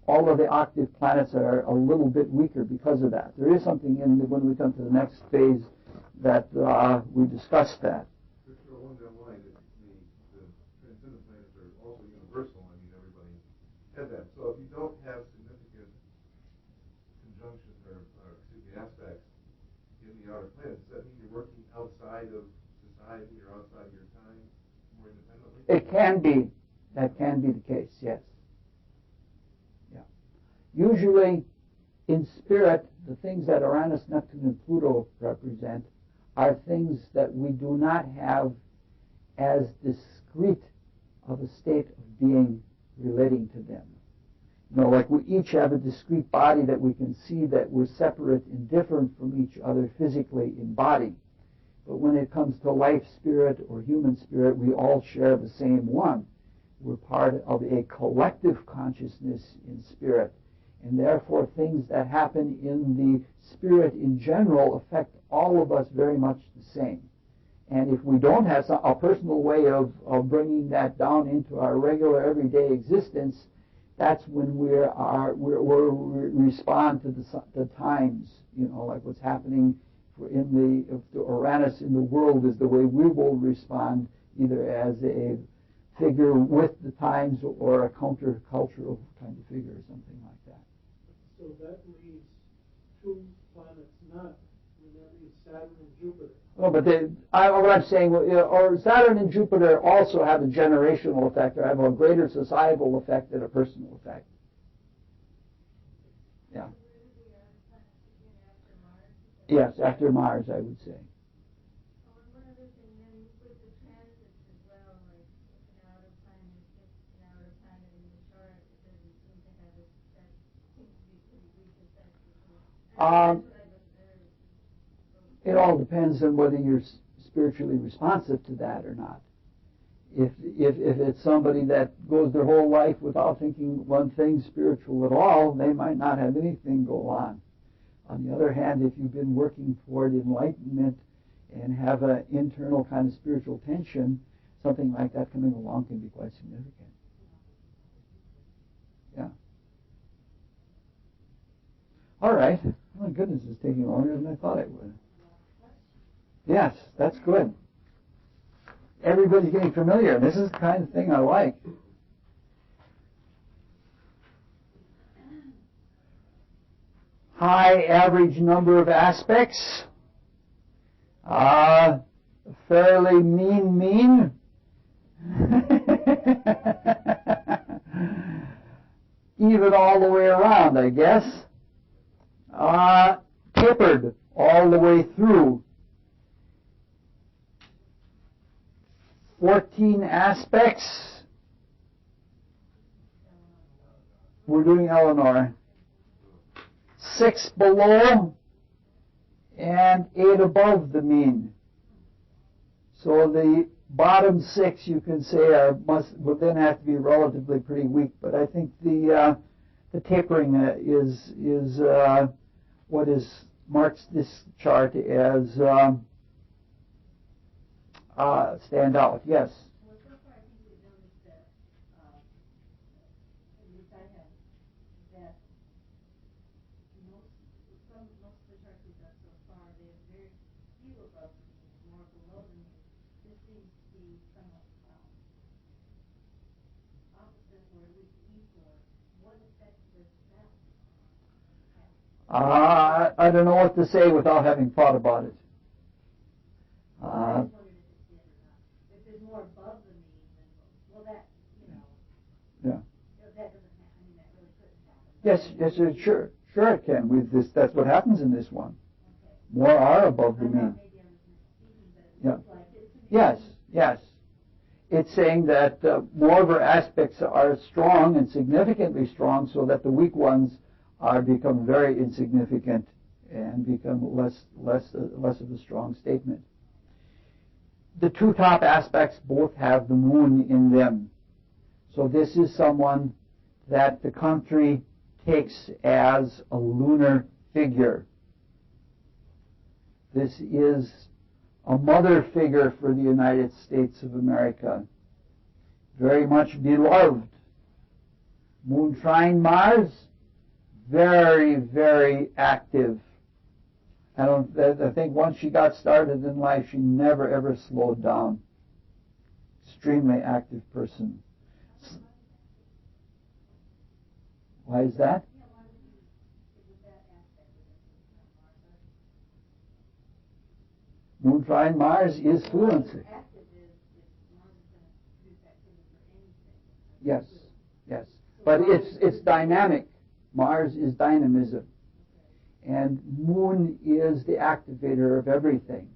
all of the octave planets are a little bit weaker because of that. There is something when we come to the next phase that we discussed that. Along that line, the transcendent planets are also universal. I mean, everybody has that. So if you don't have significant conjunctions or aspects in the outer planets, does that mean you're working outside of society or outside your time more independently? It can be. That can be the case, yes. Yeah. Usually, in spirit, the things that Uranus, Neptune, and Pluto represent are things that we do not have as discrete of a state of being relating to them. Like we each have a discrete body that we can see that we're separate and different from each other physically in body. But when it comes to life spirit or human spirit, we all share the same one. We're part of a collective consciousness in spirit. And therefore, things that happen in the spirit in general affect all of us very much the same. And if we don't have a personal way of bringing that down into our regular everyday existence, that's when we respond to the times, like what's happening if the Uranus in the world is the way we will respond, either as a figure with the times or a counter-cultural kind of figure or something like that. So that leaves two planets not. That leaves Saturn and Jupiter. Oh, but what I'm saying, or Saturn and Jupiter also have a generational effect, or have a greater societal effect than a personal effect. Yeah. Yes, after Mars, I would say. One other thing, then with the transits as well, like if an outer planet hits an outer planet in the chart, it doesn't seem to have that seems to be pretty weak effect. It all depends on whether you're spiritually responsive to that or not. If it's somebody that goes their whole life without thinking one thing spiritual at all, they might not have anything go on. On the other hand, if you've been working toward enlightenment and have an internal kind of spiritual tension, something like that coming along can be quite significant. Yeah. All right. Oh my goodness, it's taking longer than I thought it would. Yes, that's good. Everybody's getting familiar. This is the kind of thing I like. High average number of aspects. Fairly mean. Even all the way around, I guess. Tapered all the way through. 14 aspects. We're doing Eleanor. 6 below and 8 above the mean. So the bottom 6, you can say, would then have to be relatively pretty weak. But I think the tapering is what marks this chart as stand out. Yes. Well, so far I think we've noticed that, at least I have, that most of the charts we've done so far, they have very few above the mean, more below the mean. This seems to be somewhat opposite or at least equal. What effect does that have? I don't know what to say without having thought about it. I just wondered if it did or not. If there's more above the mean, then, well, that, Yeah. that doesn't happen. I mean, that really couldn't happen. Yes, sure it can. That's what happens in this one. Okay. More are above the I thought mean. maybe I was misspeaking, but it Yeah. looks like it to me. Yes. It's saying that more of her aspects are strong and significantly strong, so that the weak ones become very insignificant and become less of a strong statement. The 2 top aspects both have the moon in them. So this is someone that the country takes as a lunar figure. This is a mother figure for the United States of America. Very much beloved. Moon trine Mars, very, very active. I think once she got started in life, she never ever slowed down. Extremely active person. Why is that? Moon trine Mars is fluency. Yes. But it's dynamic. Mars is dynamism. And Moon is the activator of everything.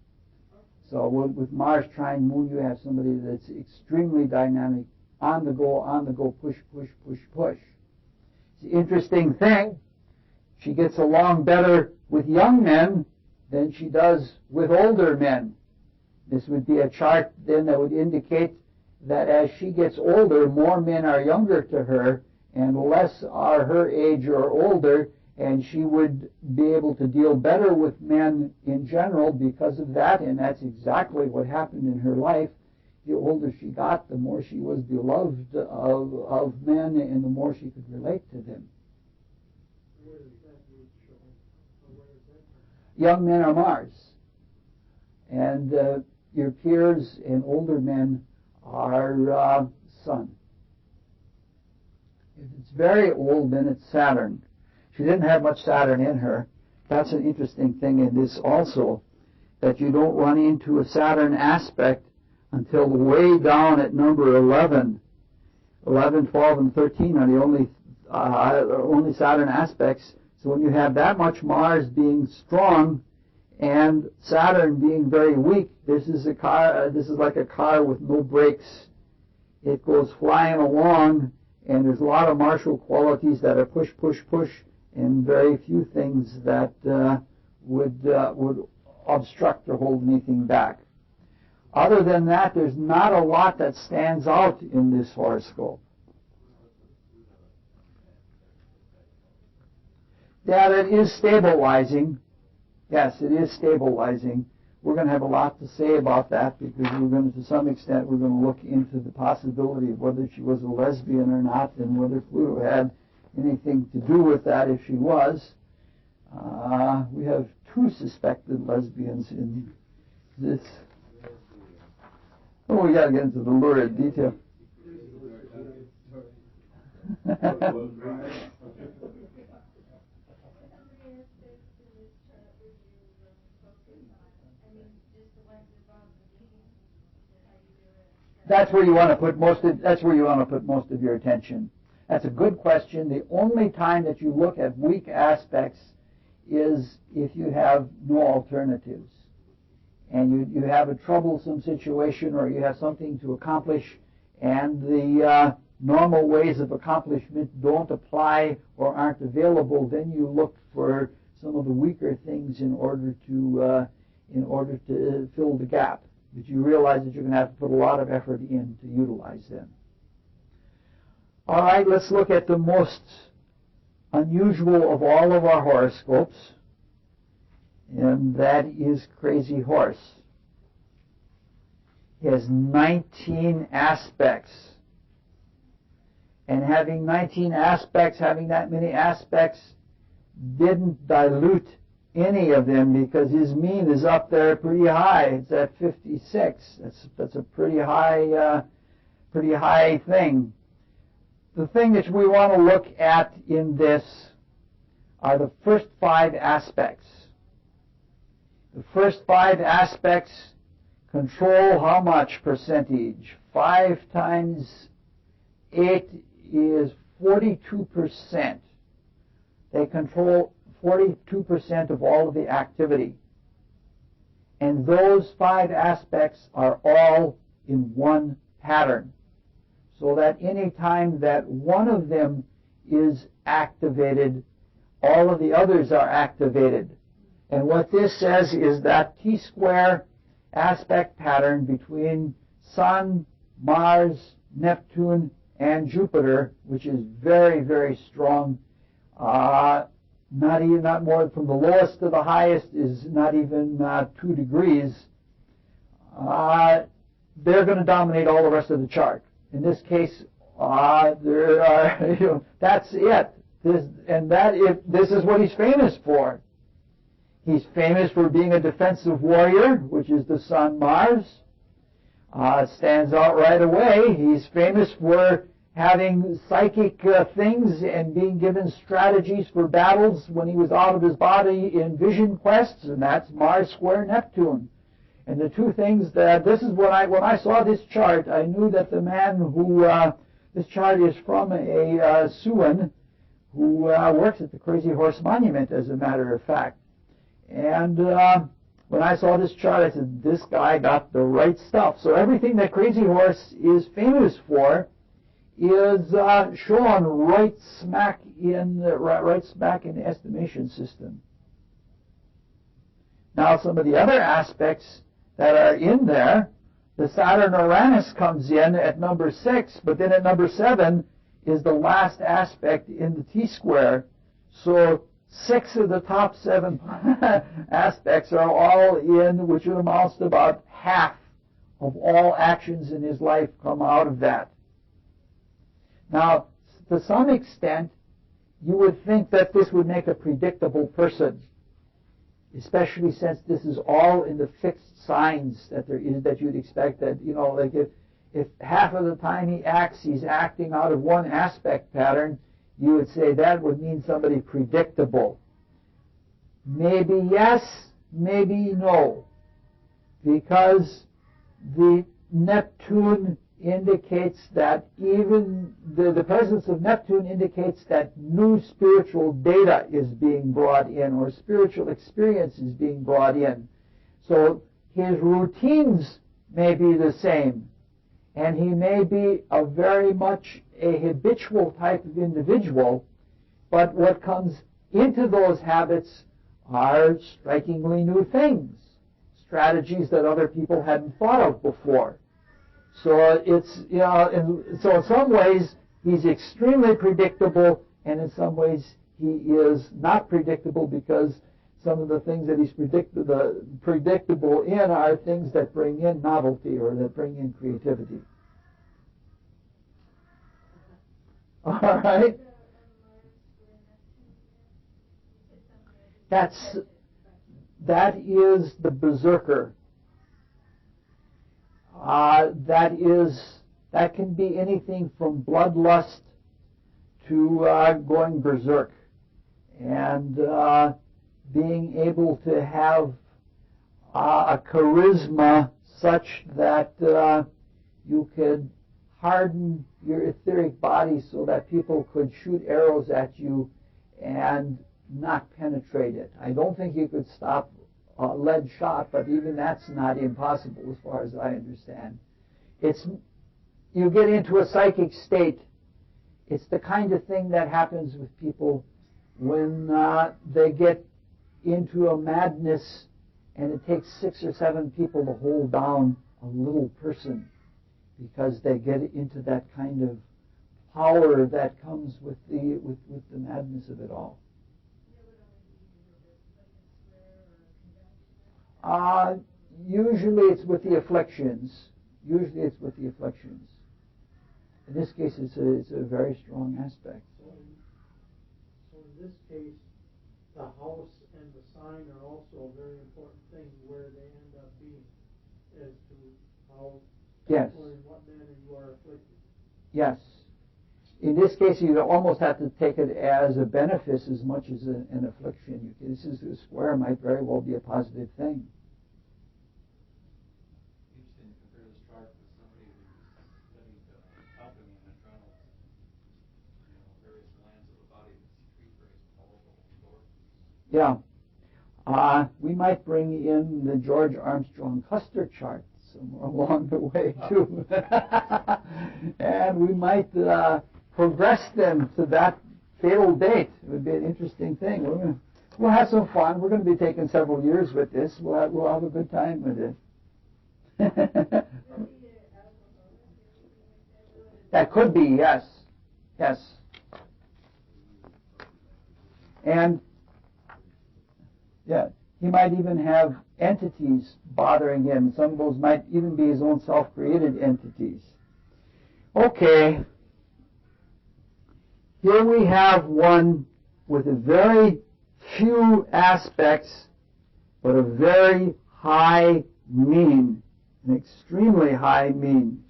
So with Mars trine Moon, you have somebody that's extremely dynamic, on the go, push. It's an interesting thing. She gets along better with young men than she does with older men. This would be a chart then that would indicate that as she gets older, more men are younger to her and less are her age or older, and she would be able to deal better with men in general because of that, and that's exactly what happened in her life. The older she got, the more she was beloved of men, and the more she could relate to them. Where is that root showing? Or where is that? Young men are Mars, and your peers and older men are Sun. If it's very old, then it's Saturn. She didn't have much Saturn in her. That's an interesting thing in this also, that you don't run into a Saturn aspect until way down at number 11. 11, 12, and 13 are the only Saturn aspects. So when you have that much Mars being strong and Saturn being very weak, this is like a car with no brakes. It goes flying along, and there's a lot of martial qualities that are push, and very few things that would obstruct or hold anything back. Other than that, there's not a lot that stands out in this horoscope. Yeah, that is stabilizing. Yes, it is stabilizing. We're going to have a lot to say about that because we're going to some extent, we're going to look into the possibility of whether she was a lesbian or not and whether Pluto had anything to do with that if she was. We have 2 suspected lesbians in this. Oh, we got to get into the lurid detail. That's where you want to put most of your attention. That's a good question. The only time that you look at weak aspects is if you have no alternatives and you have a troublesome situation or you have something to accomplish and the normal ways of accomplishment don't apply or aren't available, then you look for some of the weaker things in order to fill the gap. But you realize that you're going to have to put a lot of effort in to utilize them. All right, let's look at the most unusual of all of our horoscopes, and that is Crazy Horse. He has 19 aspects. And having 19 aspects, having that many aspects, didn't dilute any of them because his mean is up there pretty high. It's at 56. That's a pretty high thing. The thing that we want to look at in this are the first 5 aspects. The first 5 aspects control how much percentage? 5 times 8 is 42%. They control 42% of all of the activity. And those 5 aspects are all in one pattern. So that any time that one of them is activated, all of the others are activated. And what this says is that T-square aspect pattern between Sun, Mars, Neptune, and Jupiter, which is very, very strong, not more from the lowest to the highest is not even 2 degrees. They're going to dominate all the rest of the chart. In this case, there are, that's it. This is what he's famous for. He's famous for being a defensive warrior, which is the Sun, Mars. Stands out right away. He's famous for having psychic things and being given strategies for battles when he was out of his body in vision quests, and that's Mars square Neptune. And the 2 things that this is when I saw this chart, I knew that the man who this chart is from a Suan who works at the Crazy Horse Monument, as a matter of fact. And when I saw this chart, I said, this guy got the right stuff. So everything that Crazy Horse is famous for is shown right smack in the estimation system. Now, some of the other aspects that are in there, the Saturn-Uranus comes in at number 6, but then at number 7 is the last aspect in the T-square. So 6 of the top 7 aspects are all in, which amounts to about half of all actions in his life come out of that. Now, to some extent, you would think that this would make a predictable person, especially since this is all in the fixed signs that there is, that you'd expect that, like if half of the time he acts, he's acting out of one aspect pattern, you would say that would mean somebody predictable. Maybe yes, maybe no, because the Neptune indicates that even the presence of Neptune indicates that new spiritual data is being brought in, or spiritual experience is being brought in. So his routines may be the same, and he may be a very much a habitual type of individual, but what comes into those habits are strikingly new things. strategies that other people hadn't thought of before. So it's, so in some ways he's extremely predictable, and in some ways he is not predictable, because some of the things that he's predictable in are things that bring in novelty or that bring in creativity. All right? That is the berserker. That can be anything from bloodlust to going berserk, and being able to have a charisma such that you could harden your etheric body so that people could shoot arrows at you and not penetrate it. I don't think you could stop a lead shot, but even that's not impossible as far as I understand. You get into a psychic state. It's the kind of thing that happens with people when they get into a madness, and it takes 6 or 7 people to hold down a little person, because they get into that kind of power that comes with the madness of it all. Usually it's with the afflictions. In this case, it's a very strong aspect. So in this case, the house and the sign are also a very important thing, where they end up being, as to how or in what manner you are afflicted. Yes. In this case, you almost have to take it as a benefice as much as an affliction. This is a square might very well be a positive thing. Interesting to compare this chart with somebody who studied alchemy and adrenals, various glands of the body that secrete very powerful endorphins. Yeah. We might bring in the George Armstrong Custer chart somewhere along the way, too. And we might progress them to that fatal date. It would be an interesting thing. We'll have some fun. We're going to be taking several years with this. We'll have a good time with it. That could be, yes. Yes. And yeah, he might even have entities bothering him. Some of those might even be his own self-created entities. Okay. Here we have one with a very few aspects, but a very high mean, an extremely high mean.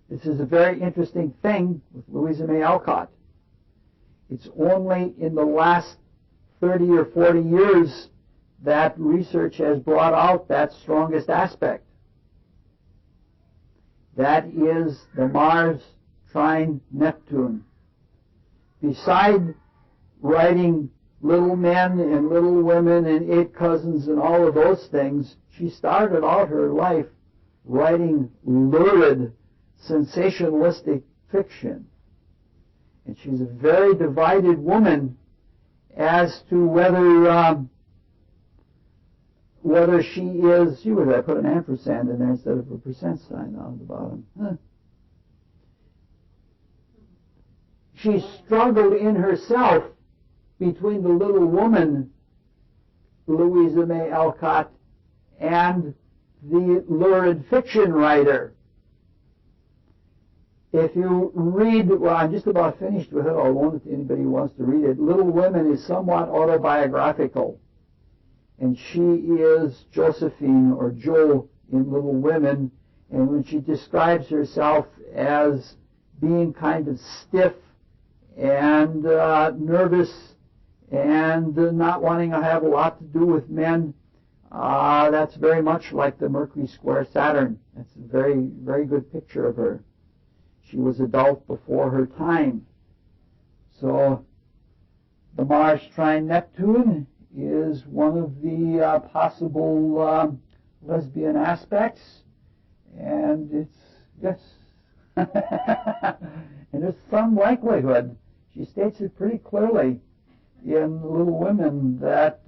This is a very interesting thing with Louisa May Alcott. It's only in the last 30 or 40 years that research has brought out that strongest aspect. That is the Mars trine Neptune. Beside writing Little Men and Little Women and Eight Cousins and all of those things, she started out her life writing lurid, sensationalistic fiction. And she's a very divided woman as to whether she is, I put an ampersand in there instead of a percent sign on the bottom. She struggled in herself between the little woman, Louisa May Alcott, and the lurid fiction writer. If you read, well, I'm just about finished with it. I'll loan it to anybody who wants to read it. Little Women is somewhat autobiographical. And she is Josephine, or Jo, in Little Women. And when she describes herself as being kind of stiff and nervous and not wanting to have a lot to do with men, that's very much like the Mercury square Saturn. That's a very, very good picture of her. She was adult before her time. So the Mars trine Neptune is one of the possible lesbian aspects, and it's, yes, and there's some likelihood. She states it pretty clearly in Little Women that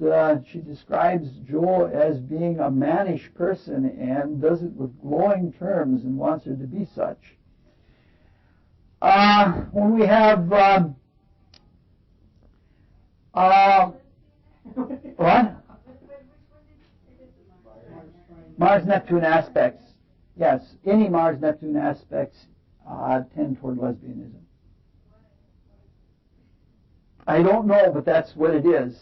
she describes Joel as being a mannish person and does it with glowing terms and wants her to be such. When we have what? Mars-Neptune aspects. Yes, any Mars-Neptune aspects tend toward lesbianism. I don't know, but that's what it is.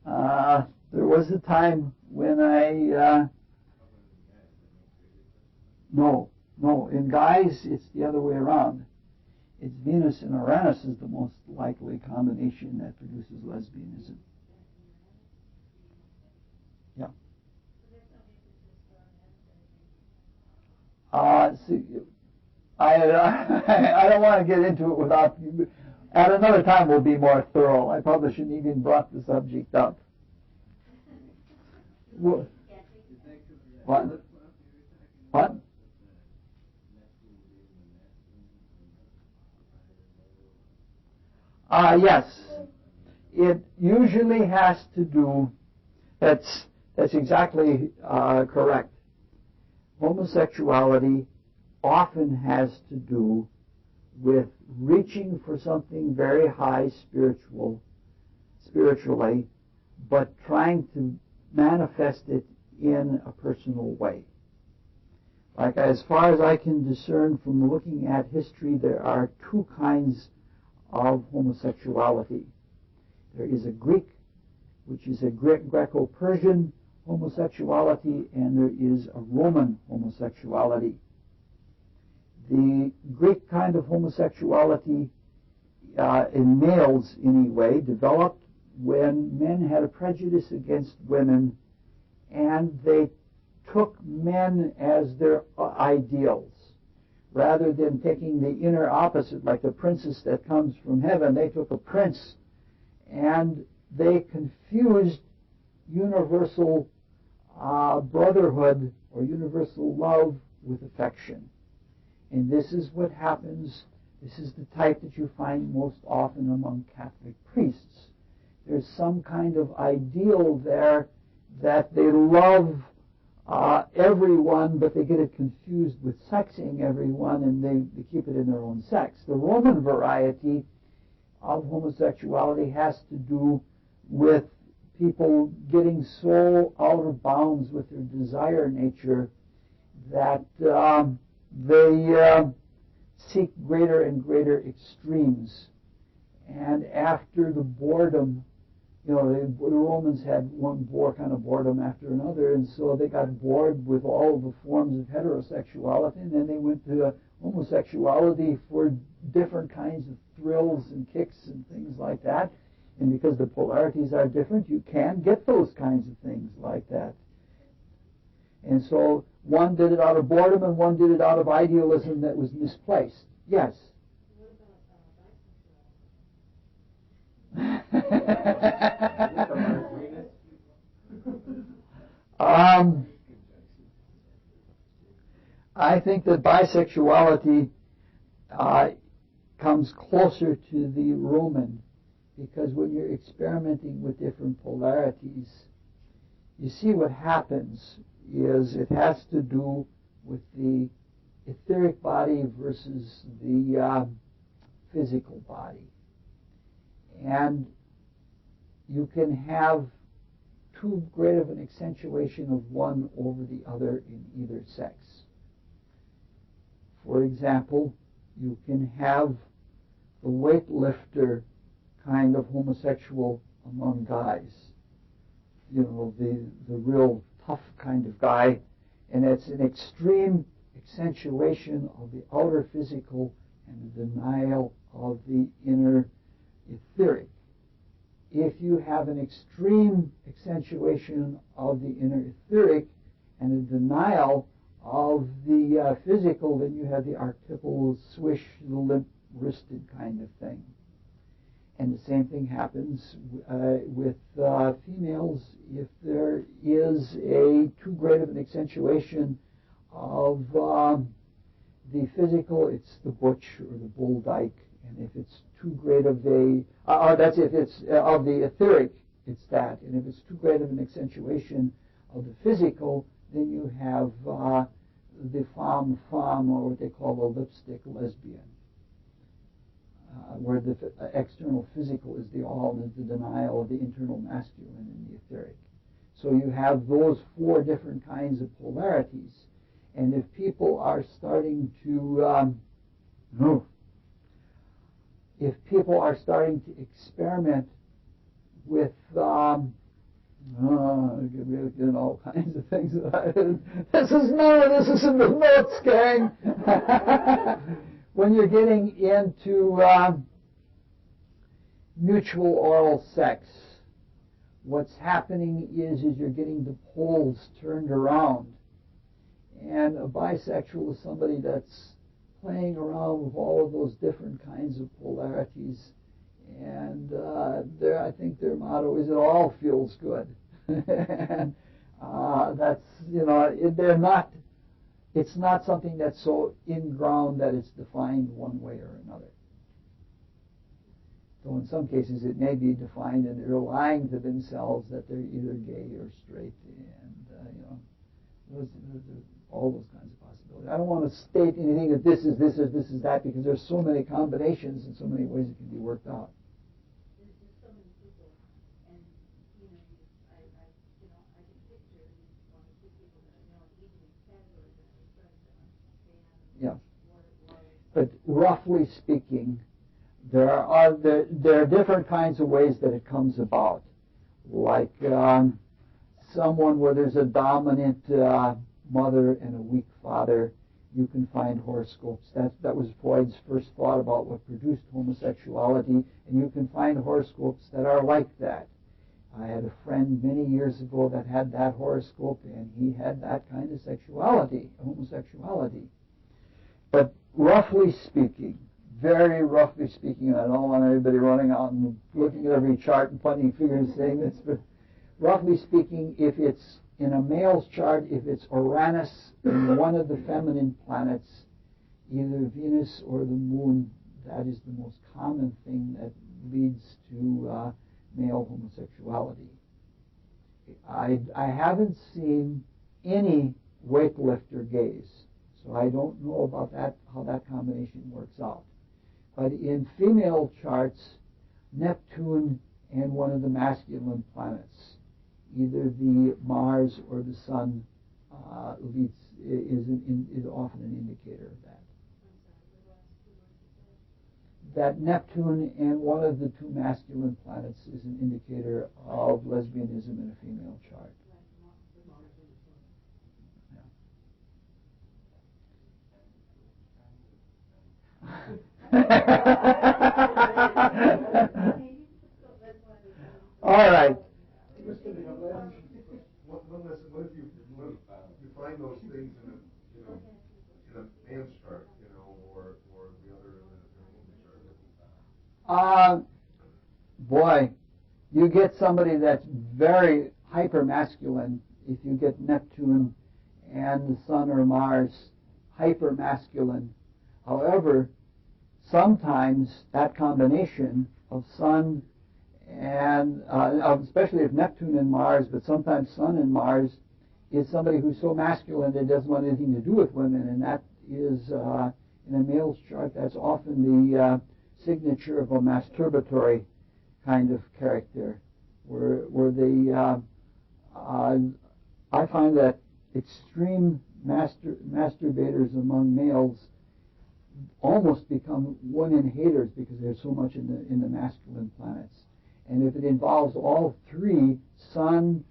There was a time when no, in guys it's the other way around. It's Venus and Uranus is the most likely combination that produces lesbianism. Yeah. See, I don't want to get into it without. At another time, we'll be more thorough. I probably shouldn't even brought the subject up. What? What? Yes. It usually has to do. That's exactly correct. Homosexuality often has to do with reaching for something very high spiritually, but trying to manifest it in a personal way. Like as far as I can discern from looking at history, there are two kinds of homosexuality. There is a Greek, which is a Greco-Persian homosexuality, and there is a Roman homosexuality. The Greek kind of homosexuality, in males anyway, developed when men had a prejudice against women, and they took men as their ideals. Rather than taking the inner opposite, like the princess that comes from heaven, they took a prince, and they confused universal brotherhood or universal love with affection. And this is what happens. This is the type that you find most often among Catholic priests. There's some kind of ideal there that they love everyone, but they get it confused with sexing everyone, and they keep it in their own sex. The Roman variety of homosexuality has to do with people getting so out of bounds with their desire nature that they seek greater and greater extremes. And after the boredom, the Romans had one kind of boredom after another, and so they got bored with all the forms of heterosexuality, and then they went to homosexuality for different kinds of thrills and kicks and things like that. And because the polarities are different, you can get those kinds of things like that. And so one did it out of boredom and one did it out of idealism that was misplaced. Yes? I think that bisexuality comes closer to the Roman, because when you're experimenting with different polarities, you see what happens is it has to do with the etheric body versus the physical body. And you can have too great of an accentuation of one over the other in either sex. For example, you can have the weightlifter kind of homosexual among guys. The real tough kind of guy, and it's an extreme accentuation of the outer physical and the denial of the inner etheric. If you have an extreme accentuation of the inner etheric and a denial of the physical, then you have the archetypal swish, the limp-wristed kind of thing. And the same thing happens with females. If there is too great of an accentuation of the physical, it's the butch or the bull dyke, And if it's too great of that's if it's of the etheric, it's that. And if it's too great of an accentuation of the physical, then you have the femme, or what they call the lipstick lesbian, where the external physical is the all, and the denial of the internal masculine and the etheric. So you have those four different kinds of polarities. And if people are starting to experiment with all kinds of things. This is in the notes, gang. When you're getting into mutual oral sex, what's happening is you're getting the poles turned around. And a bisexual is somebody that's playing around with all of those different kinds of polarities. And I think their motto is, it all feels good. And that's, it's not something that's so in-ground that it's defined one way or another. So in some cases it may be defined, and they're lying to themselves that they're either gay or straight, and all those kinds of possibilities. I don't want to state anything that this is this or this is that, because there's so many combinations and so many ways it can be worked out. There's just so many people, and I can picture one or two people that easily categories, and I was trying to understand what it was. But roughly speaking, there are different kinds of ways that it comes about. Like someone where there's a dominant mother and a weak father, you can find horoscopes. That was Freud's first thought about what produced homosexuality, and you can find horoscopes that are like that. I had a friend many years ago that had that horoscope, and he had that kind of sexuality, homosexuality. But roughly speaking, very roughly speaking, and I don't want anybody running out and looking at every chart and pointing fingers and saying this, but roughly speaking, if it's in a male's chart, if it's Uranus in one of the feminine planets, either Venus or the moon, that is the most common thing that leads to male homosexuality. I haven't seen any weightlifter gays, so I don't know about that, how that combination works out. But in female charts, Neptune and one of the masculine planets, either the Mars or the Sun, is often an indicator of that. That Neptune and one of the two masculine planets is an indicator of lesbianism in a female chart. All right. One lesson. What if you find those things in a man's chart, or the other in a woman's chart? Boy, you get somebody that's very hyper masculine. If you get Neptune and the Sun or Mars, hyper masculine. However, sometimes that combination of Sun and especially if Neptune and Mars, but sometimes Sun and Mars, is somebody who's so masculine that doesn't want anything to do with women, and that is in a male's chart, that's often the signature of a masturbatory kind of character, where they I find that extreme masturbators among males almost become women haters because there's so much in the masculine planets. And if it involves all three, Sun,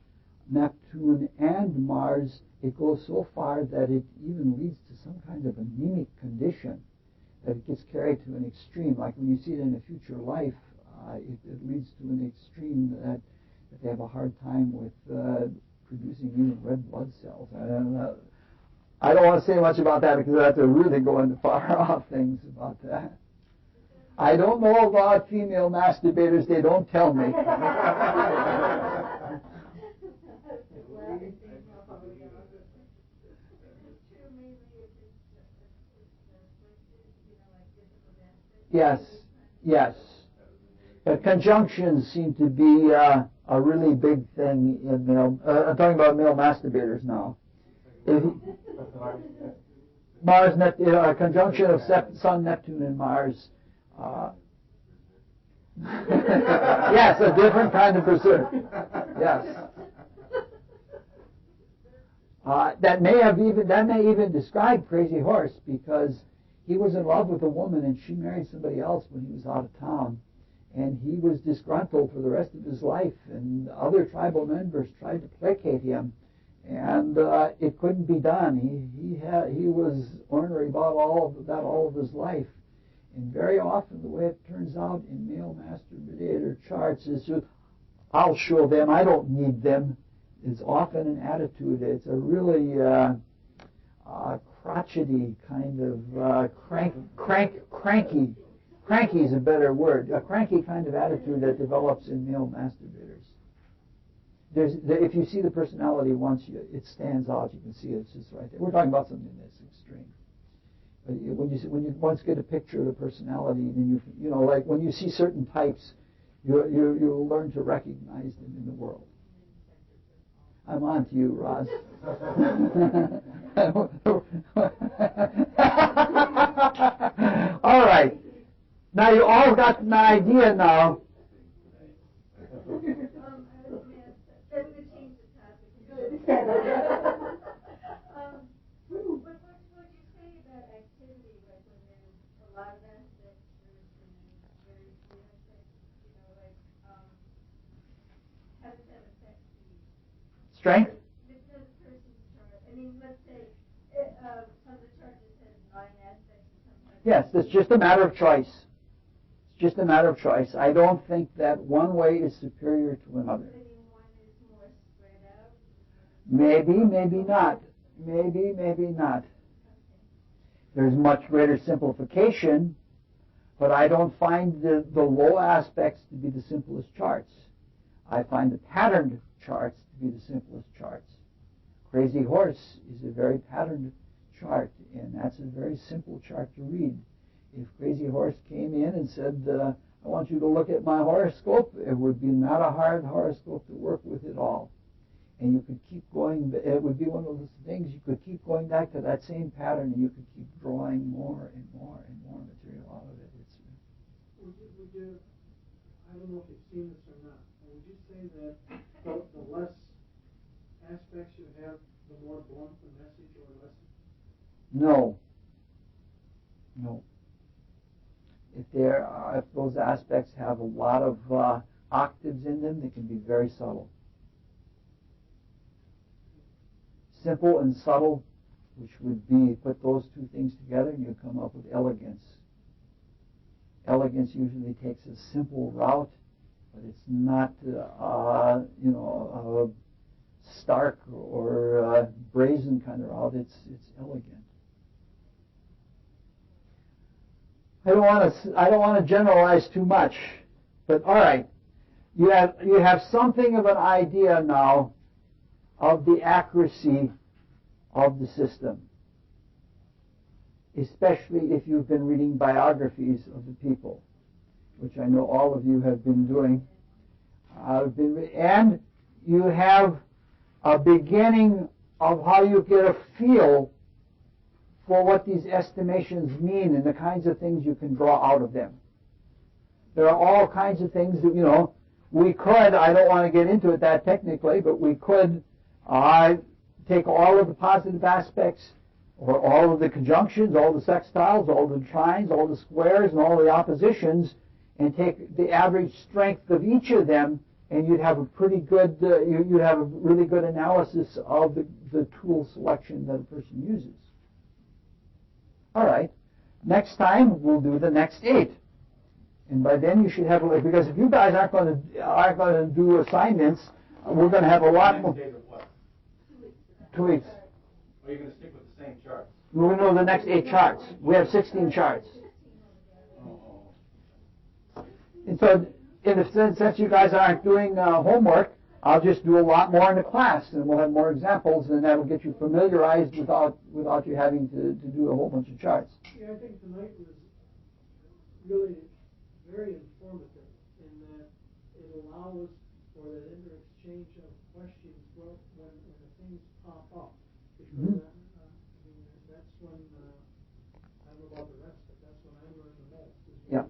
Neptune, and Mars, it goes so far that it even leads to some kind of anemic condition, that it gets carried to an extreme. Like when you see it in a future life, it leads to an extreme that they have a hard time with producing even red blood cells. I don't want to say much about that because I have to really go into far off things about that. I don't know about female masturbators. They don't tell me. Yes, Yes. Conjunctions seem to be a really big thing in male. I'm talking about male masturbators now. Mars, a conjunction of Sun, Neptune, and Mars. Yes, a different kind of pursuit. Yes. That may even describe Crazy Horse, because he was in love with a woman and she married somebody else when he was out of town, and he was disgruntled for the rest of his life. And other tribal members tried to placate him, and it couldn't be done. He was ornery about all of his life. And very often, the way it turns out in male masturbator charts is just, I'll show them, I don't need them. It's often an attitude. It's a really crotchety kind of cranky. Cranky is a better word. A cranky kind of attitude that develops in male masturbators. If you see the personality once, it stands out. You can see it's just right there. We're talking about something that's extreme. But when you once get a picture of the personality, then you know, like when you see certain types, you'll learn to recognize them in the world. I'm on to you, Roz. All right. Now you all got an idea now. That's to change the topic. Good. What would you say about activity, like when there's a lot of aspects versus very few aspects? You know, like how does that affect the Strength? the person's chart? I mean, let's say some of the charts it says 9 aspects, and sometimes. Yes, it's just a matter of choice. It's just a matter of choice. I don't think that one way is superior to another. Maybe, maybe not. Maybe, maybe not. There's much greater simplification, but I don't find the low aspects to be the simplest charts. I find the patterned charts to be the simplest charts. Crazy Horse is a very patterned chart, and that's a very simple chart to read. If Crazy Horse came in and said, I want you to look at my horoscope, it would be not a hard horoscope to work with at all. And you could keep going. It would be one of those things you could keep going back to that same pattern, and you could keep drawing more and more and more material out of it. Would you, I don't know if you've seen this or not, but would you say that the less aspects you have, the more blunt the message or less? No. No. If those aspects have a lot of octaves in them, they can be very subtle. Simple and subtle, which would be, put those two things together and you come up with elegance. Elegance usually takes a simple route, but it's not, stark or brazen kind of route. It's elegant. I don't want to generalize too much, but all right, you have something of an idea now of the accuracy of the system, especially if you've been reading biographies of the people, which I know all of you have been doing. And you have a beginning of how you get a feel for what these estimations mean and the kinds of things you can draw out of them. There are all kinds of things that, we could, I don't want to get into it that technically, but we could take all of the positive aspects, or all of the conjunctions, all the sextiles, all the trines, all the squares, and all the oppositions, and take the average strength of each of them, and you'd have a pretty good, you'd have a really good analysis of the tool selection that a person uses. All right. Next time we'll do the next 8, and by then you should have, because if you guys aren't going to do assignments, we're going to have a lot more. 2 weeks. Are you going to stick with the same charts? We're going to know the next 8 charts. We have 16 charts. And so, since you guys aren't doing homework, I'll just do a lot more in the class, and we'll have more examples, and that'll get you familiarized without you having to do a whole bunch of charts. Yeah, I think tonight was really very informative in that it allows for that inter-exchange of questions when things pop up. Because that's when, I don't know about the rest, but that's when I learn the most. Yeah.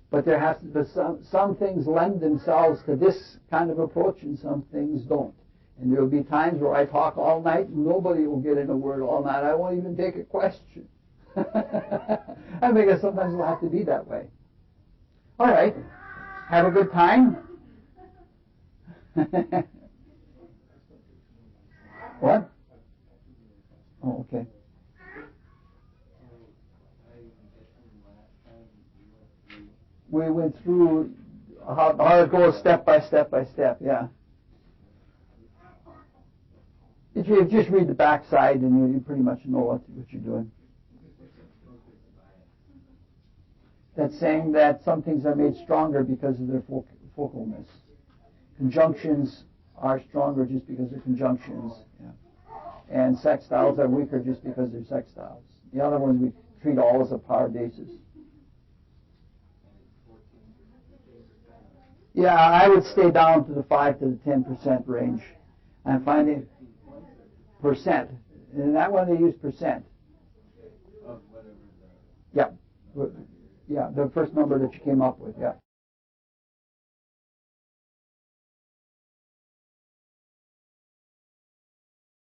But there has to be some things lend themselves to this kind of approach and some things don't. And there will be times where I talk all night and nobody will get in a word all night. I won't even take a question. I think sometimes it'll have to be that way. All right. Have a good time. What? Oh, okay. We went through how it goes step by step by step, yeah. If you just read the backside and you pretty much know what you're doing. That's saying that some things are made stronger because of their focalness. Conjunctions are stronger just because they're conjunctions. Yeah. And sextiles are weaker just because they're sextiles. The other ones we treat all as a par basis. Yeah, I would stay down to the 5 to the 10% range. I'm finding percent. In that one they use percent. Yeah. Yeah, the first number that you came up with, yeah.